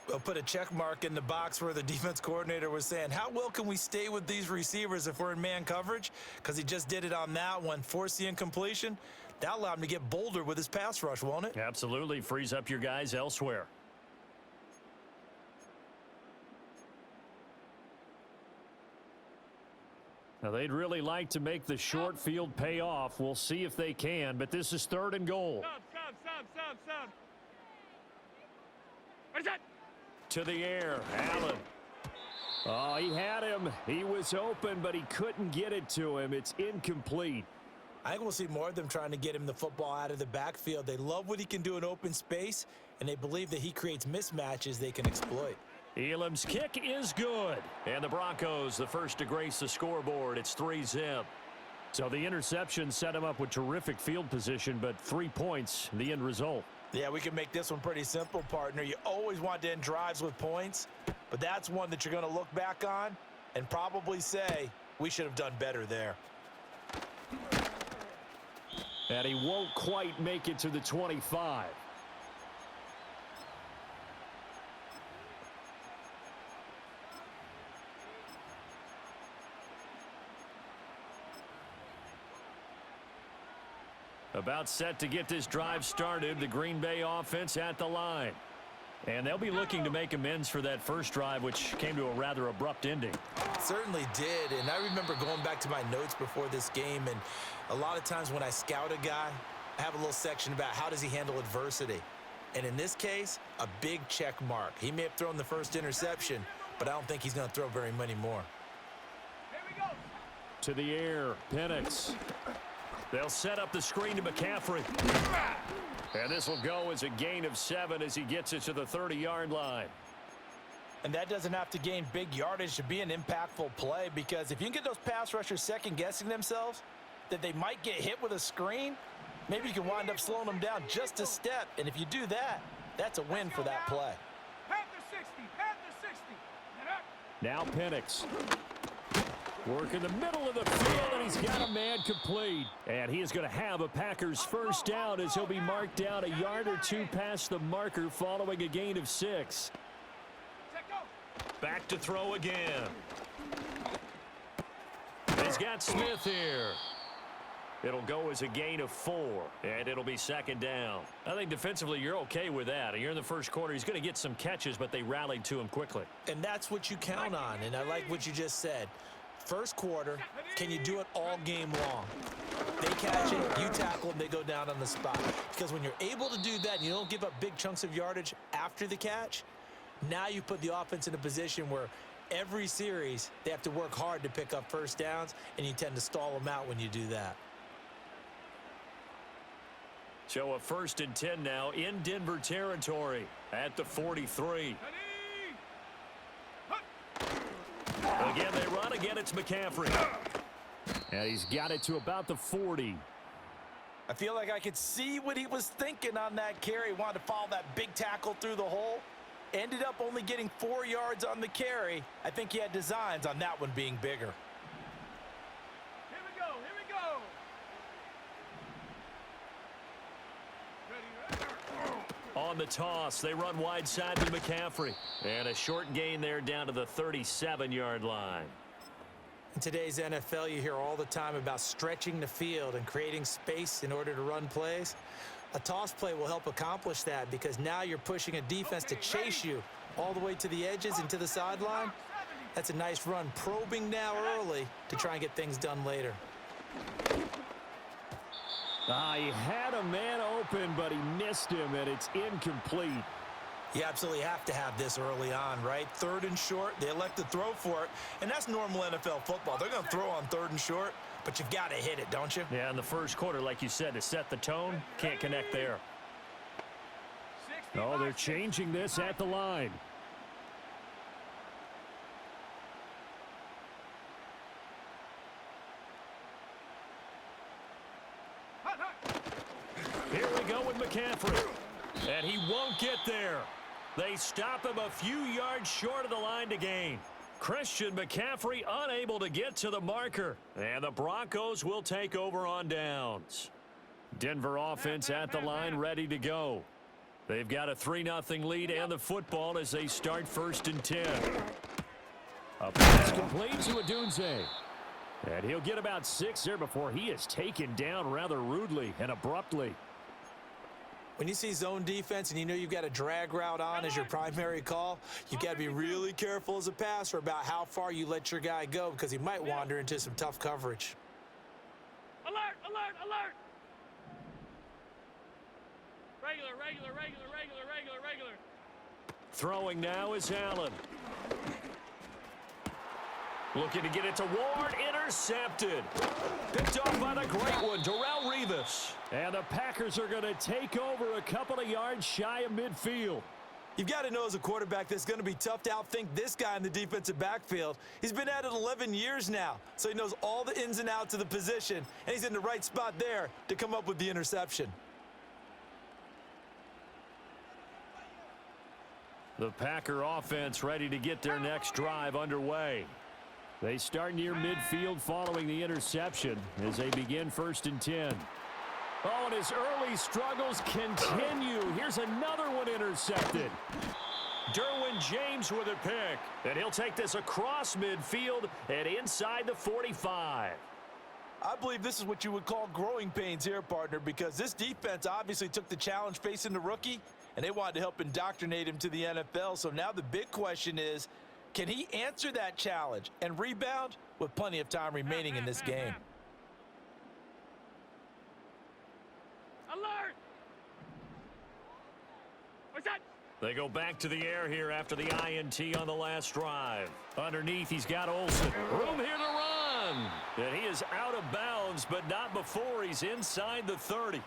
B: We'll put a check mark in the box where the defense coordinator was saying, how well can we stay with these receivers if we're in man coverage? Because he just did it on that one, forced the incompletion. That allowed him to get bolder with his pass rush, won't it?
A: Absolutely. Frees up your guys elsewhere. Now, they'd really like to make the short field pay off. We'll see if they can, but this is 3rd and goal.
C: Stop. Where's that?
A: To the air, Allen. Oh, he had him. He was open, but he couldn't get it to him. It's incomplete.
B: I think we'll see more of them trying to get him the football out of the backfield. They love what he can do in open space, and they believe that he creates mismatches they can exploit.
A: Elam's kick is good. And the Broncos, the first to grace the scoreboard. It's 3-zip. So the interception set him up with terrific field position, but 3 points, the end result.
B: Yeah, we can make this one pretty simple, partner. You always want to end drives with points, but that's one that you're going to look back on and probably say, we should have done better there.
A: And he won't quite make it to the 25. About set to get this drive started, the Green Bay offense at the line. And they'll be looking to make amends for that first drive, which came to a rather abrupt ending.
B: Certainly did, and I remember going back to my notes before this game, and a lot of times when I scout a guy, I have a little section about how does he handle adversity. And in this case, a big check mark. He may have thrown the first interception, but I don't think he's going to throw very many more.
C: Here we go.
A: To the air, Penix. They'll set up the screen to McCaffrey. And this will go as a gain of 7 as he gets it to the 30-yard line.
B: And that doesn't have to gain big yardage to be an impactful play, because if you can get those pass rushers second-guessing themselves that they might get hit with a screen, maybe you can wind up slowing them down just a step. And if you do that, that's a win for that play.
C: Panther 60.
A: Now Penix. Work in the middle of the field, and he's got a man complete. And he is going to have a Packers first down as he'll be marked down a yard or two past the marker following a gain of 6. Back to throw again. He's got Smith here. It'll go as a gain of 4, and it'll be 2nd down. I think defensively you're okay with that. You're in the first quarter. He's going to get some catches, but they rallied to him quickly.
B: And that's what you count on, and I like what you just said. First quarter, can you do it all game long? They catch it, you tackle them, they go down on the spot. Because when you're able to do that and you don't give up big chunks of yardage after the catch, now you put the offense in a position where every series they have to work hard to pick up first downs, and you tend to stall them out when you do that.
A: So a 1st and 10 now in Denver territory at the 43. Again, they run. Again, it's McCaffrey. And he's got it to about the 40.
B: I feel like I could see what he was thinking on that carry. He wanted to follow that big tackle through the hole. Ended up only getting 4 yards on the carry. I think he had designs on that one being bigger.
C: Here we go.
A: On the toss, they run wide side to McCaffrey. And a short gain there down to the 37-yard line.
B: In today's NFL, you hear all the time about stretching the field and creating space in order to run plays. A toss play will help accomplish that, because now you're pushing a defense to chase you all the way to the edges and to the sideline. That's a nice run, probing now early to try and get things done later.
A: He had a man open, but he missed him, and it's incomplete.
B: You absolutely have to have this early on, right? 3rd and short, they elect to throw for it, and that's normal NFL football. They're going to throw on 3rd and short, but you've got to hit it, don't you?
A: Yeah, in the first quarter, like you said, to set the tone, can't connect there. Oh, they're changing this at the line. Here we go with McCaffrey. And he won't get there. They stop him a few yards short of the line to gain. Christian McCaffrey unable to get to the marker. And the Broncos will take over on downs. Denver offense at the line ready to go. They've got a 3-0 lead and the football as they start 1st and 10. A pass complete to Adunze. And he'll get about 6 there before he is taken down rather rudely and abruptly.
B: When you see zone defense and you know you've got a drag route on as your primary call, you've got to be really careful as a passer about how far you let your guy go because he might wander into some tough coverage.
C: Alert, alert, alert! Regular.
A: Throwing now is Allen. Looking to get it to Ward. Intercepted. Picked off by the great one, Darrelle Revis. And the Packers are going to take over a couple of yards shy of midfield.
B: You've got to know as a quarterback that's going to be tough to outthink this guy in the defensive backfield. He's been at it 11 years now, so he knows all the ins and outs of the position, and he's in the right spot there to come up with the interception.
A: The Packer offense ready to get their next drive underway. They start near midfield following the interception as they begin 1st and 10. Oh, and his early struggles continue. Here's another one intercepted. Derwin James with a pick. And he'll take this across midfield and inside the 45.
B: I believe this is what you would call growing pains here, partner, because this defense obviously took the challenge facing the rookie, and they wanted to help indoctrinate him to the NFL. So now the big question is, can he answer that challenge and rebound with plenty of time remaining in this game?
C: Alert! What's that?
A: They go back to the air here after the INT on the last drive. Underneath, he's got Olsen. Room here to run. And he is out of bounds, but not before he's inside the 30.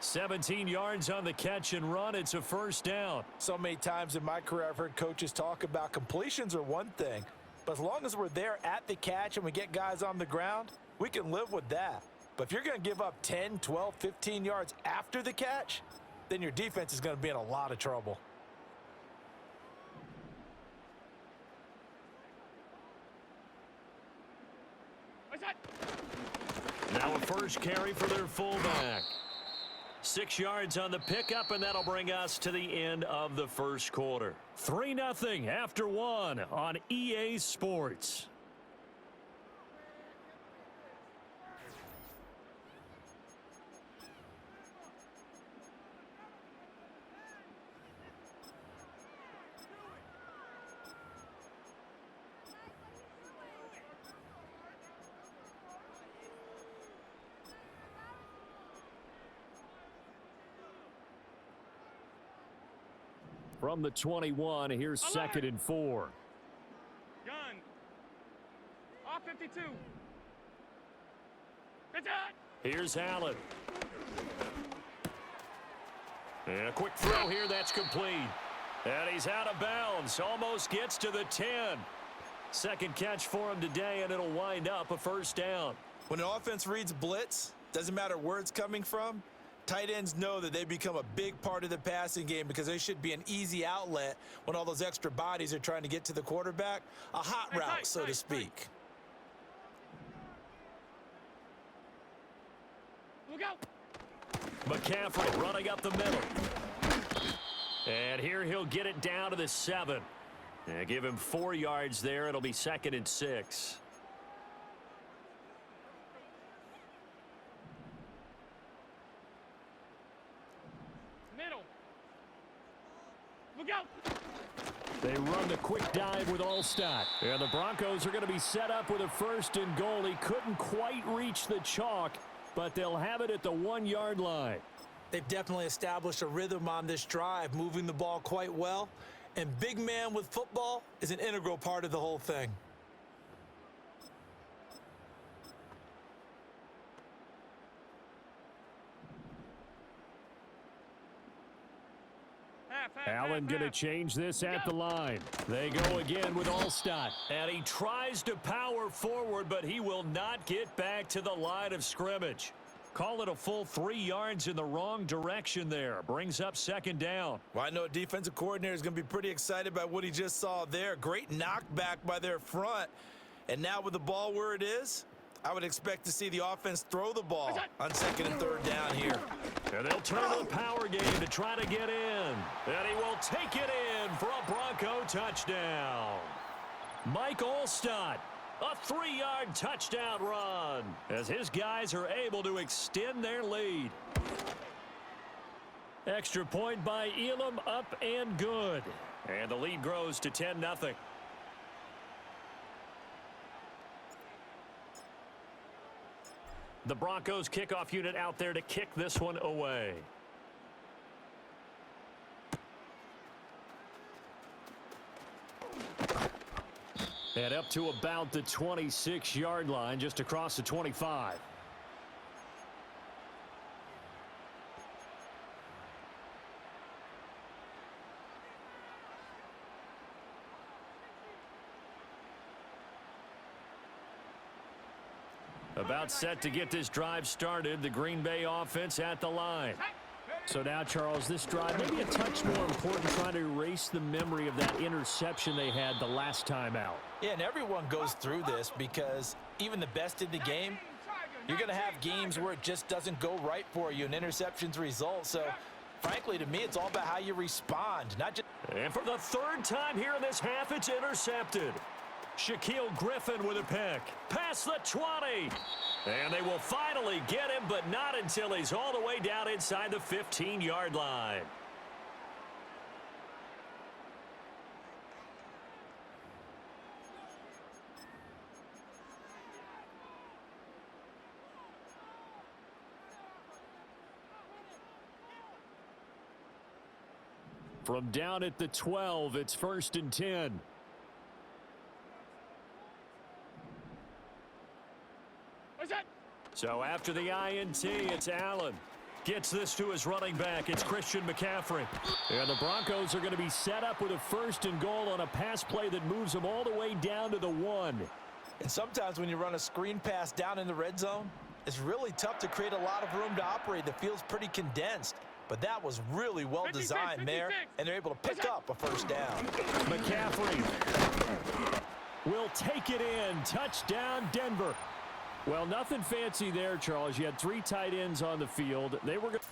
A: 17 yards on the catch and run. It's a 1st down.
B: So many times in my career I've heard coaches talk about completions are one thing, but as long as we're there at the catch and we get guys on the ground, we can live with that. But if you're going to give up 10, 12, 15 yards after the catch, then your defense is going to be in a lot of trouble.
C: What's that?
A: Now a 1st carry for their fullback. 6 yards on the pickup, and that'll bring us to the end of the 1st quarter. 3-0 after 1 on EA Sports. From the 21, here's 2nd and 4.
C: Gun. Off 52. It's out.
A: Here's Allen. And a quick throw here, that's complete. And he's out of bounds, almost gets to the 10. 2nd catch for him today, and it'll wind up a 1st down.
B: When an offense reads blitz, doesn't matter where it's coming from, tight ends know that they become a big part of the passing game because they should be an easy outlet when all those extra bodies are trying to get to the quarterback. A hot route, so to speak.
C: Look out.
A: McCaffrey running up the middle. And here he'll get it down to the 7. And give him 4 yards there. It'll be 2nd and 6. They run the quick dive with Allstott. And the Broncos are going to be set up with a 1st and goal. He couldn't quite reach the chalk, but they'll have it at the 1-yard line.
B: They've definitely established a rhythm on this drive, moving the ball quite well. And big man with football is an integral part of the whole thing.
A: Allen going to change this at the line. They go again with Allstott. And he tries to power forward, but he will not get back to the line of scrimmage. Call it a full 3 yards in the wrong direction there. Brings up 2nd down.
B: Well, I know a defensive coordinator is going to be pretty excited by what he just saw there. Great knockback by their front. And now with the ball where it is, I would expect to see the offense throw the ball on second and third down here.
A: And they'll turn to the power game to try to get in. And he will take it in for a Bronco touchdown. Mike Allstott, a 3-yard touchdown run as his guys are able to extend their lead. Extra point by Elam, up and good. And the lead grows to 10-0. The Broncos kickoff unit out there to kick this one away. And up to about the 26-yard line, just across the 25. About set to get this drive started. The Green Bay offense at the line.
D: So now, Charles, this drive maybe a touch more important, trying to erase the memory of that interception they had the last time out.
B: Yeah, and everyone goes through this because even the best in the game, you're going to have games where it just doesn't go right for you and interceptions result. So, frankly, to me, it's all about how you respond, not just...
A: And for the third time here in this half, it's intercepted. Shaquille Griffin with a pick. Past the 20. And they will finally get him, but not until he's all the way down inside the 15-yard line. From down at the 12, it's 1st and 10. So after the INT, it's Allen. Gets this to his running back. It's Christian McCaffrey. And the Broncos are going to be set up with a 1st and goal on a pass play that moves them all the way down to the 1.
B: And sometimes when you run a screen pass down in the red zone, it's really tough to create a lot of room to operate. The field's pretty condensed. But that was really well designed there, and they're able to pick up a 1st down.
A: McCaffrey will take it in. Touchdown, Denver. Well, nothing fancy there, Charles. You had 3 tight ends on the field. They were going to...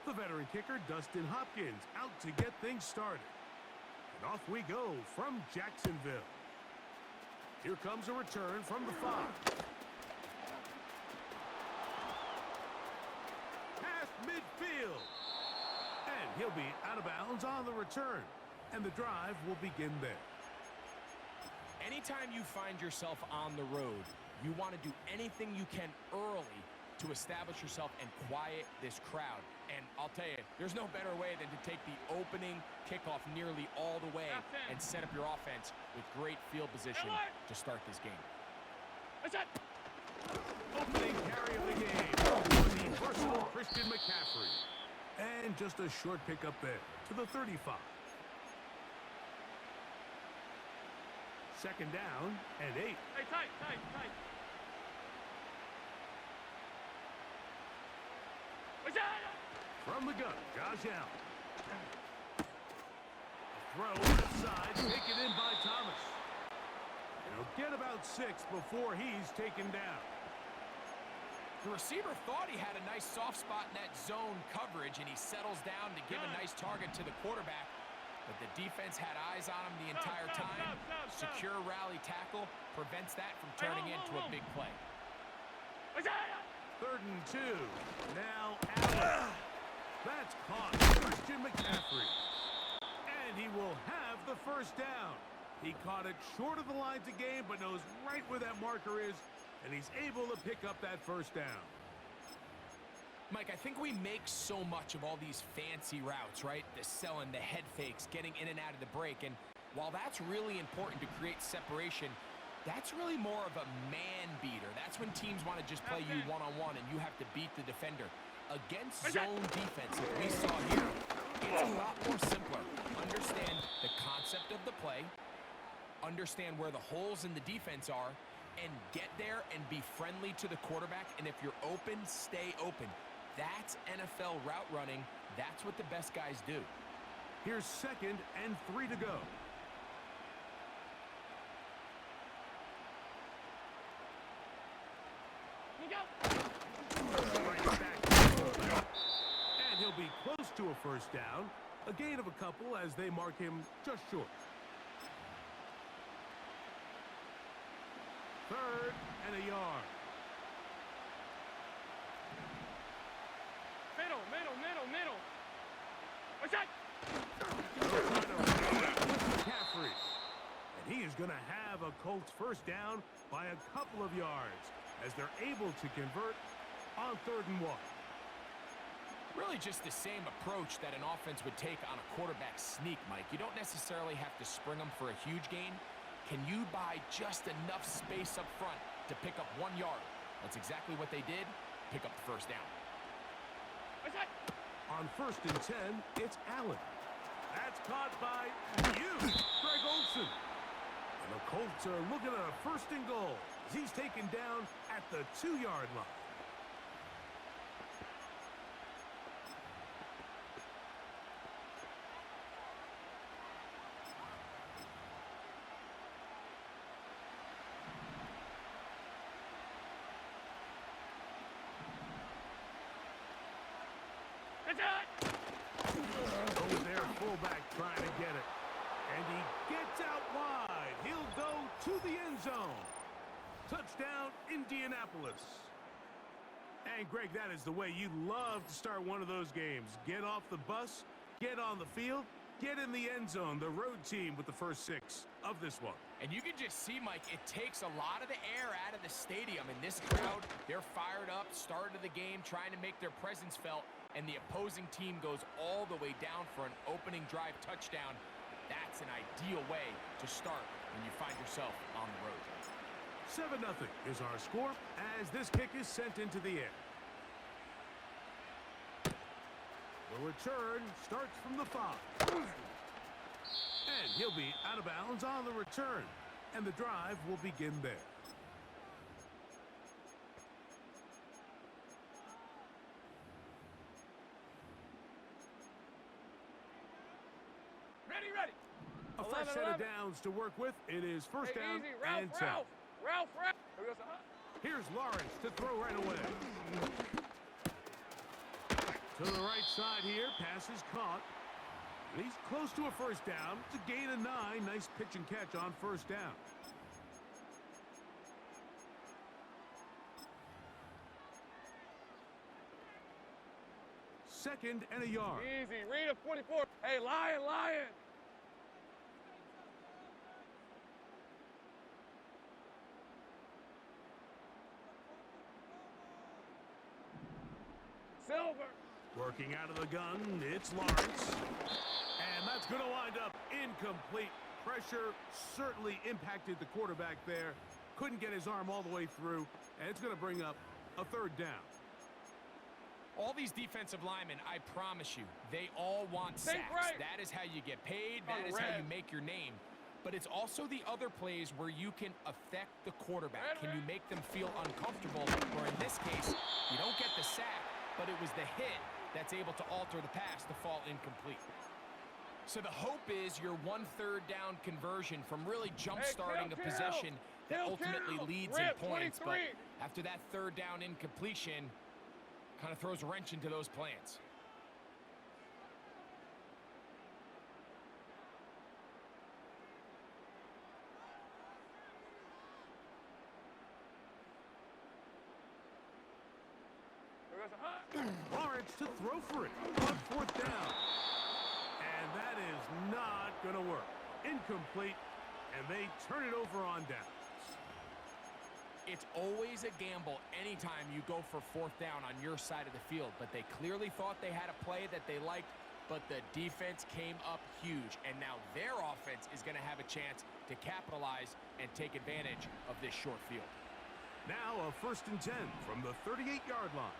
E: The veteran kicker, Dustin Hopkins, out to get things started. And off we go from Jacksonville. Here comes a return from the 5. Past midfield. And he'll be out of bounds on the return. And the drive will begin there.
F: Anytime you find yourself on the road, you want to do anything you can early to establish yourself and quiet this crowd. And I'll tell you, there's no better way than to take the opening kickoff nearly all the way and set up your offense with great field position to start this game.
E: Opening carry of the game for the versatile Christian McCaffrey. And just a short pickup there to the 35. Second down and 8.
C: Hey, tight, tight, tight. What's that?
E: From the gun, Josh Allen. Throw left side, taken in by Thomas. He'll get about 6 before he's taken down.
F: The receiver thought he had a nice soft spot in that zone coverage, and he settles down to give a nice target to the quarterback. But the defense had eyes on him the entire time. Secure rally tackle prevents that from turning into a big play.
C: What's that?
E: 3rd and 2. Now Allen. That's caught. Christian McCaffrey. And he will have the first down. He caught it short of the line to gain, but knows right where that marker is, and he's able to pick up that first down.
F: Mike, I think we make so much of all these fancy routes, right? The selling, the head fakes, getting in and out of the break. And while that's really important to create separation, that's really more of a man beater. That's when teams want to just play you one-on-one and you have to beat the defender. Against zone defense, like we saw here, it's a lot more simpler. Understand the concept of the play, understand where the holes in the defense are, and get there and be friendly to the quarterback. And if you're open, stay open. That's NFL route running. That's what the best guys do.
E: Here's 2nd and 3 to go.
C: You go.
E: Right back. And he'll be close to a first down. A gain of a couple as they mark him just short. 3rd and a yard.
C: Middle, middle, middle, middle. What's that?
E: McCaffrey. And he is going to have a Colts first down by a couple of yards as they're able to convert on 3rd and 1.
F: Really just the same approach that an offense would take on a quarterback sneak, Mike. You don't necessarily have to spring them for a huge gain. Can you buy just enough space up front to pick up 1 yard? That's exactly what they did. Pick up the first down.
C: What's that?
E: On 1st and 10, it's Allen. That's caught by Greg Olsen. And the Colts are looking at a 1st and goal as he's taken down at the 2-yard line.
C: What's that?
E: Over there, fullback trying to get it. And he gets out wide. He'll go to the end zone. Touchdown, Indianapolis. And, Greg, that is the way you love to start one of those games. Get off the bus, get on the field, get in the end zone. The road team with the first 6 of this one.
F: And you can just see, Mike, it takes a lot of the air out of the stadium. And this crowd, they're fired up, start of the game, trying to make their presence felt. And the opposing team goes all the way down for an opening drive touchdown. That's an ideal way to start when you find yourself on the road.
E: 7-0 is our score as this kick is sent into the air. The return starts from the 5. And he'll be out of bounds on the return. And the drive will begin there.
C: Ready, ready.
E: A fresh set of downs to work with. It is first down
C: Easy, Ralph,
E: and 10.
C: Ralph. Here we go,
E: Here's Lawrence to throw right away. To the right side here. Pass is caught. And he's close to a first down. It's a gain of 9. Nice pitch and catch on first down. Second and a yard.
C: Easy, read a 44. Hey, lion. Silver.
E: Working out of the gun, it's Lawrence. And that's going to wind up incomplete. Pressure certainly impacted the quarterback there. Couldn't get his arm all the way through, and it's going to bring up a 3rd down.
F: All these defensive linemen, I promise you, they all want sacks.
C: right.
F: That is how you get paid. That is how you make your name. but it's also the other plays where you can affect the quarterback. Can you make them feel uncomfortable? Or in this case, you don't get the sack, but it was the hit that's able to alter the pass to fall incomplete. So the hope is your 1/3 down conversion from really jump-starting a possession that ultimately leads in points. But after that 3rd down incompletion, kind of throws a wrench into those plans.
E: Lawrence to throw for it on 4th down. And that is not going to work. Incomplete, and they turn it over on downs.
F: It's always a gamble anytime you go for 4th down on your side of the field, but they clearly thought they had a play that they liked, but the defense came up huge, and now their offense is going to have a chance to capitalize and take advantage of this short field.
E: Now a 1st and 10 from the 38-yard line.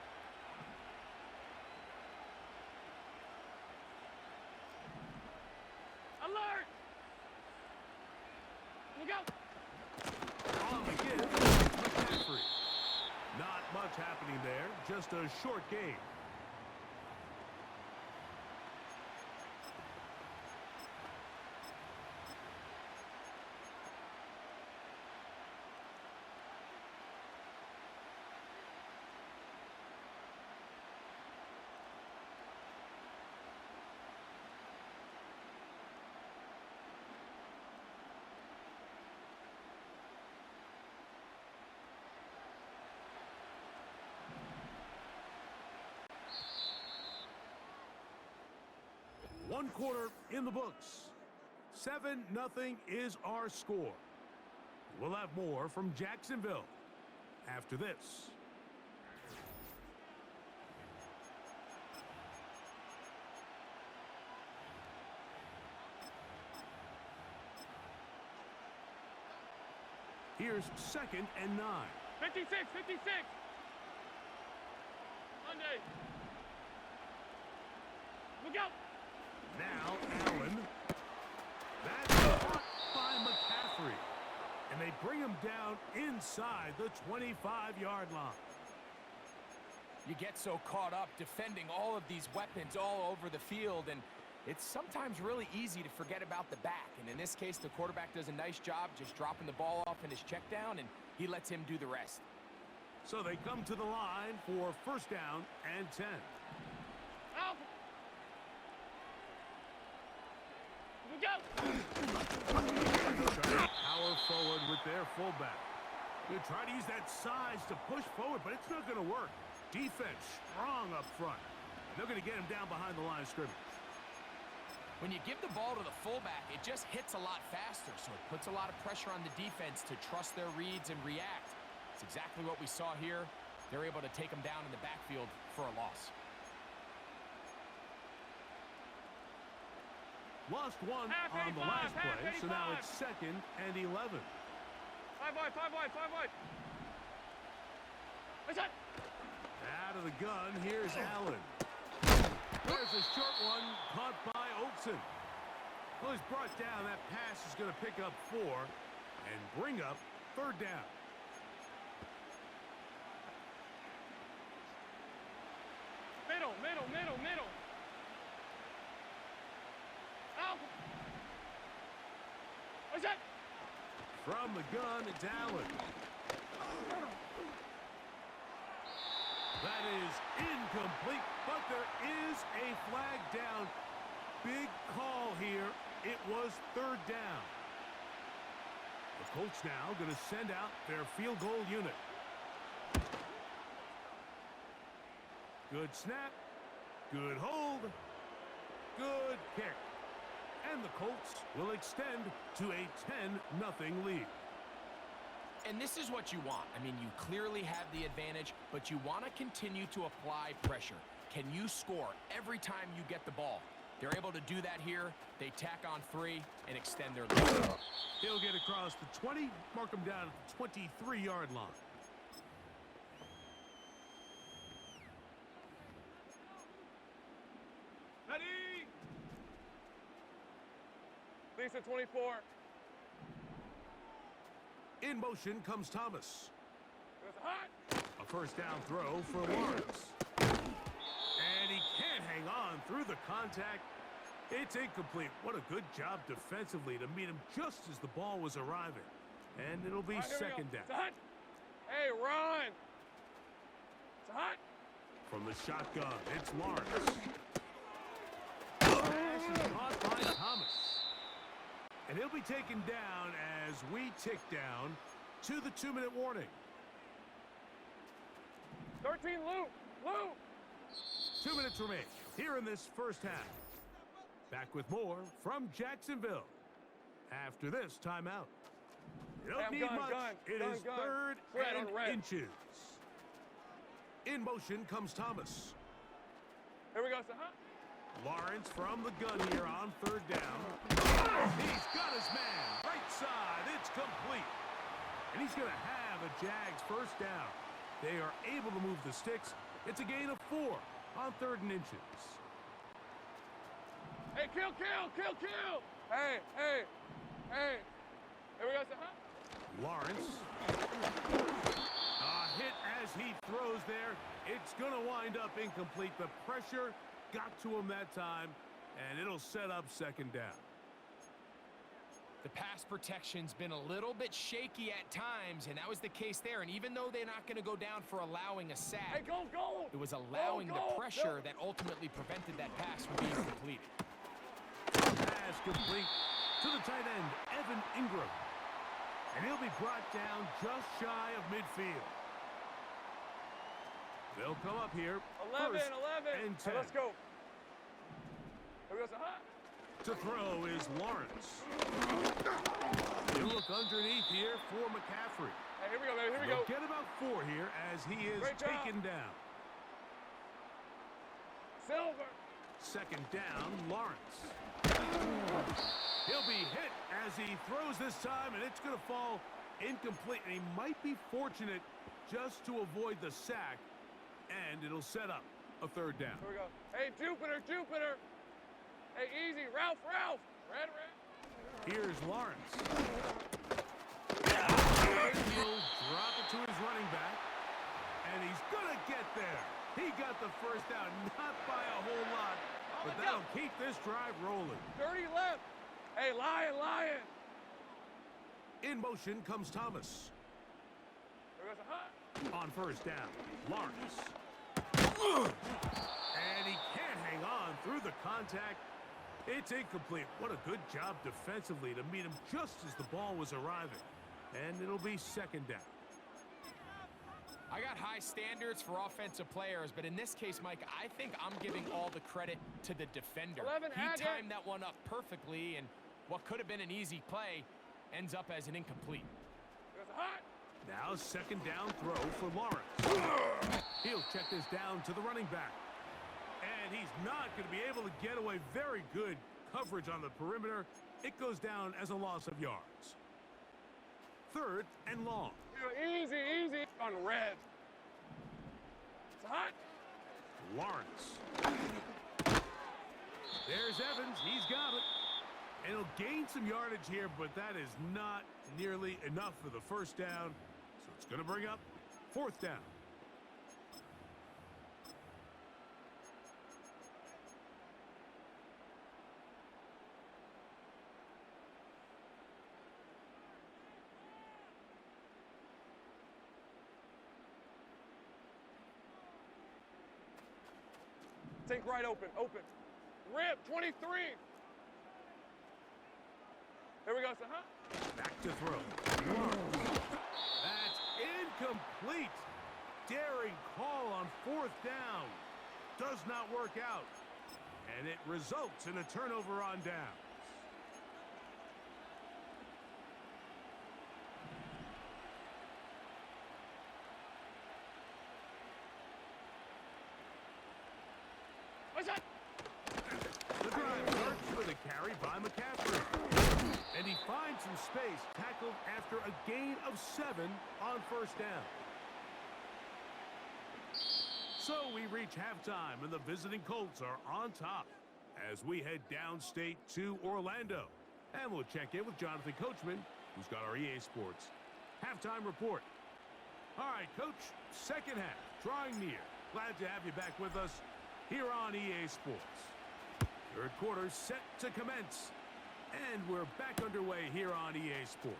C: Alert! Look out!
E: On the give, McCaffrey. Not much happening there, just a short game. One quarter in the books. 7-0 is our score. We'll have more from Jacksonville after this. Here's 2nd and 9.
C: 56, 56! Monday! Look out!
E: Now Allen. That's caught by McCaffrey. And they bring him down inside the 25-yard line.
F: You get so caught up defending all of these weapons all over the field, and it's sometimes really easy to forget about the back. And in this case, the quarterback does a nice job just dropping the ball off in his check down, and he lets him do the rest.
E: So they come to the line for 1st down and 10.
C: Out! Look out!
E: Power forward with their fullback. They try to use that size to push forward, but it's not going to work. Defense strong up front. They're going to get him down behind the line of scrimmage.
F: When you give the ball to the fullback, it just hits a lot faster, so it puts a lot of pressure on the defense to trust their reads and react. It's exactly what we saw here. They're able to take him down in the backfield for a loss.
E: Lost one
C: Half
E: on the
C: 85,
E: last
C: half
E: play, so now
C: 85.
E: it's 2nd and 11.
C: 5 wide, 5 wide, 5 wide! What's that?
E: Out of the gun, here's Allen. There's a short one caught by Olsen. Well, he's brought down. That pass is going to pick up 4 and bring up 3rd down.
C: Middle, middle, middle, middle! Out! What's that?
E: From the gun, it's Allen. That is incomplete, but there is a flag down. Big call here. It was 3rd down. The Colts now going to send out their field goal unit. Good snap. Good hold. Good kick. And the Colts will extend to a 10-0 lead.
F: And this is what you want. I mean, you clearly have the advantage, but you want to continue to apply pressure. Can you score every time you get the ball? They're able to do that here. They tack on 3 and extend their lead.
E: He'll get across the 20, mark him down at the 23-yard line.
C: Ready! Lisa, 24.
E: In motion comes Thomas.
C: Goes hot.
E: A first down throw for Lawrence. And he can't hang on through the contact. It's incomplete. What a good job defensively to meet him just as the ball was arriving. And it'll be
C: All right, here we
E: second
C: go.
E: down.
C: It's hot. Hey, run. It's hot.
E: From the shotgun, it's Lawrence. Pass is caught by Thomas. And he'll be taken down as we tick down to the 2-minute warning.
C: 13 loop. Loop.
E: 2 minutes remain here in this first half. Back with more from Jacksonville after this timeout. You don't
C: Hey, I'm
E: need
C: gun,
E: much.
C: gun,
E: It
C: gun,
E: is
C: gun.
E: third
C: Red
E: and
C: on red.
E: inches. In motion comes Thomas.
C: Here we go. It's hot.
E: Lawrence from the gun here on third down. He's got his man. Right side. It's complete. And he's going to have a Jags first down. They are able to move the sticks. It's a gain of 4 on 3rd and inches.
C: Hey, kill. Hey. Here we go. It's hot.
E: Lawrence. A hit as he throws there. It's going to wind up incomplete. The pressure got to him that time, and it'll set up second down.
F: The pass protection's been a little bit shaky at times, and that was the case there. And even though they're not going to go down for allowing a sack,
C: Hey, go.
F: it was allowing
C: Go,
F: the
C: go,
F: pressure
C: go.
F: that ultimately prevented that pass from being completed.
E: Pass complete to the tight end, Evan Ingram. And he'll be brought down just shy of midfield. They'll come up here.
C: 11.
E: First and 10.
C: Hey, let's go. Here we go. It's hot.
E: To throw is Lawrence. You look underneath here for McCaffrey.
C: Hey, here we go, baby. Here we
E: They'll
C: go.
E: get about 4 here as he is
C: Great job.
E: taken down.
C: Silver.
E: Second down, Lawrence. He'll be hit as he throws this time, and it's going to fall incomplete. And he might be fortunate just to avoid the sack, and it'll set up a 3rd down.
C: Here we go. Hey, Jupiter. Hey, easy. Ralph. Red.
E: Here's Lawrence. He'll drop it to his running back, and he's going to get there. He got the first down, not by a whole lot, but that'll keep this drive rolling.
C: 30 left. Hey, lion.
E: In motion comes Thomas.
C: Here goes a hot.
E: On first down, Lawrence. And he can't hang on through the contact. It's incomplete. What a good job defensively to meet him just as the ball was arriving. And it'll be second down.
F: I got high standards for offensive players, but in this case, Mike, I think I'm giving all the credit to the defender.
C: 11,
F: He
C: Agate.
F: timed that one up perfectly, and what could have been an easy play ends up as an incomplete.
C: Here goes a hot.
E: Now second down throw for Lawrence. He'll check this down to the running back. And he's not going to be able to get away. Very good coverage on the perimeter. It goes down as a loss of yards. 3rd and long.
C: Easy on red. It's hot.
E: Lawrence. There's Evans. He's got it. And he'll gain some yardage here, but that is not nearly enough for the first down. So it's going to bring up 4th down.
C: Think right open. Rip, 23. Here we go, son, huh?
E: Back to throw. That's incomplete. Daring call on 4th down. Does not work out. And it results in a turnover on down.
C: What's that?
E: The drive starts with a carry by McCaffrey. And he finds some space, tackled after a gain of 7 on first down. So we reach halftime, and the visiting Colts are on top as we head downstate to Orlando. And we'll check in with Jonathan Coachman, who's got our EA Sports Halftime report. All right, Coach, second half, drawing near. Glad to have you back with us here on EA Sports. Third quarter set to commence. And we're back underway here on EA Sports.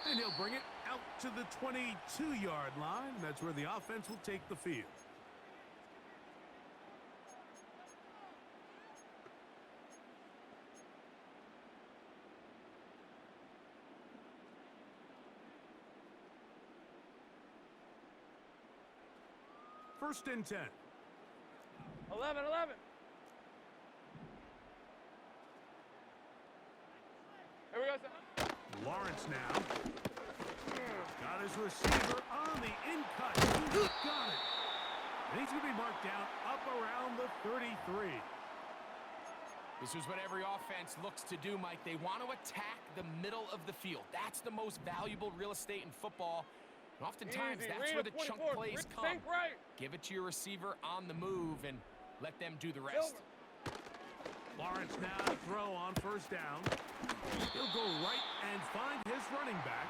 E: And he'll bring it out to the 22-yard line. That's where the offense will take the field. First and 10.
C: 11. Here we go, son.
E: Lawrence now. Got his receiver on the in-cut. He's got it. And he's going to be marked down up around the 33.
F: This is what every offense looks to do, Mike. They want to attack the middle of the field. That's the most valuable real estate in football. And oftentimes, that's where the chunk plays come.
C: Right.
F: Give it to your receiver on the move and let them do the rest.
E: Lawrence now to throw on first down. He'll go right and find his running back.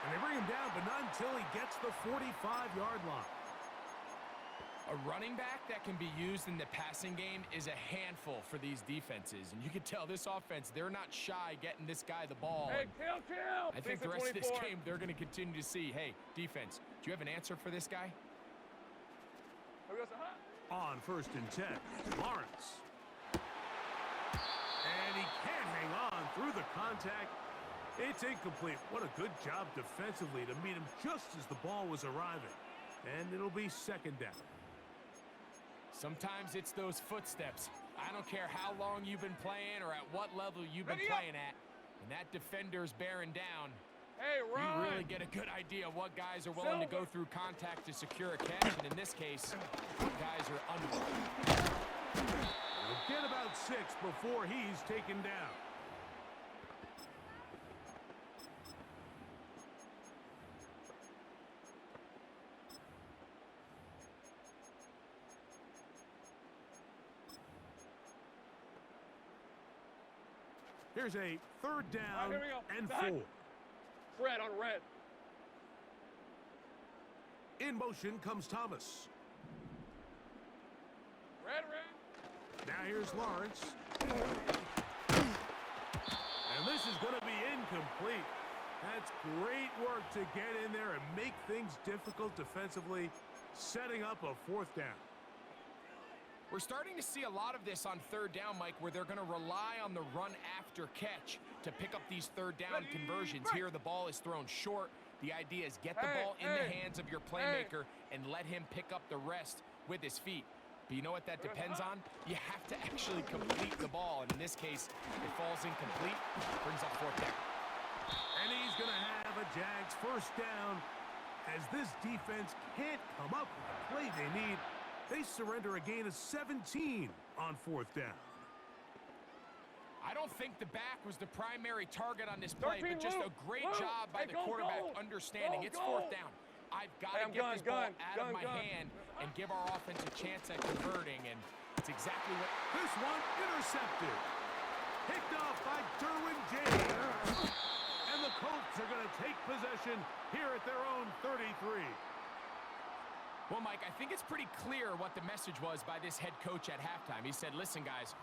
E: And they bring him down, but not until he gets the 45-yard line.
F: A running back that can be used in the passing game is a handful for these defenses. And you can tell this offense, they're not shy getting this guy the ball.
C: Hey, kill.
F: I think the rest of this game, they're going to continue to see, hey, defense, do you have an answer for this guy?
C: Here we go, son.
E: On first and 10, Lawrence. And he can't hang on through the contact. It's incomplete. What a good job defensively to meet him just as the ball was arriving. And it'll be second down.
F: Sometimes it's those footsteps. I don't care how long you've been playing or at what level you've been playing at. When that defender's bearing down,
C: Hey, Ryan.
F: you really get a good idea of what guys are willing to go through contact to secure a catch. And in this case, guys are unwilling.
E: We'll get about 6 before he's taken down. Here's a third down
C: here we go.
E: and
C: Back.
E: 4.
C: Red on red.
E: In motion comes Thomas.
C: Red.
E: Now here's Lawrence. And this is going to be incomplete. That's great work to get in there and make things difficult defensively, setting up a fourth down.
F: We're starting to see a lot of this on third down, Mike, where they're going to rely on the run after catch to pick up these third down conversions. Here, the ball is thrown short. The idea is get the ball in the hands of your playmaker and let him pick up the rest with his feet. But you know what that depends on? You have to actually complete the ball. And in this case, it falls incomplete, brings up fourth down.
E: And he's going to have a Jags first down as this defense can't come up with the play they need. They surrender a gain of 17 on fourth down.
F: I don't think the back was the primary target on this play, but just a great job by the quarterback understanding it's fourth down. I've got to get this ball out of my hand and give our offense a chance at converting, and it's exactly what...
E: This one intercepted. Picked off by Derwin James. And the Colts are going to take possession here at their own 33.
F: Well, Mike, I think it's pretty clear what the message was by this head coach at halftime. He said, listen, guys,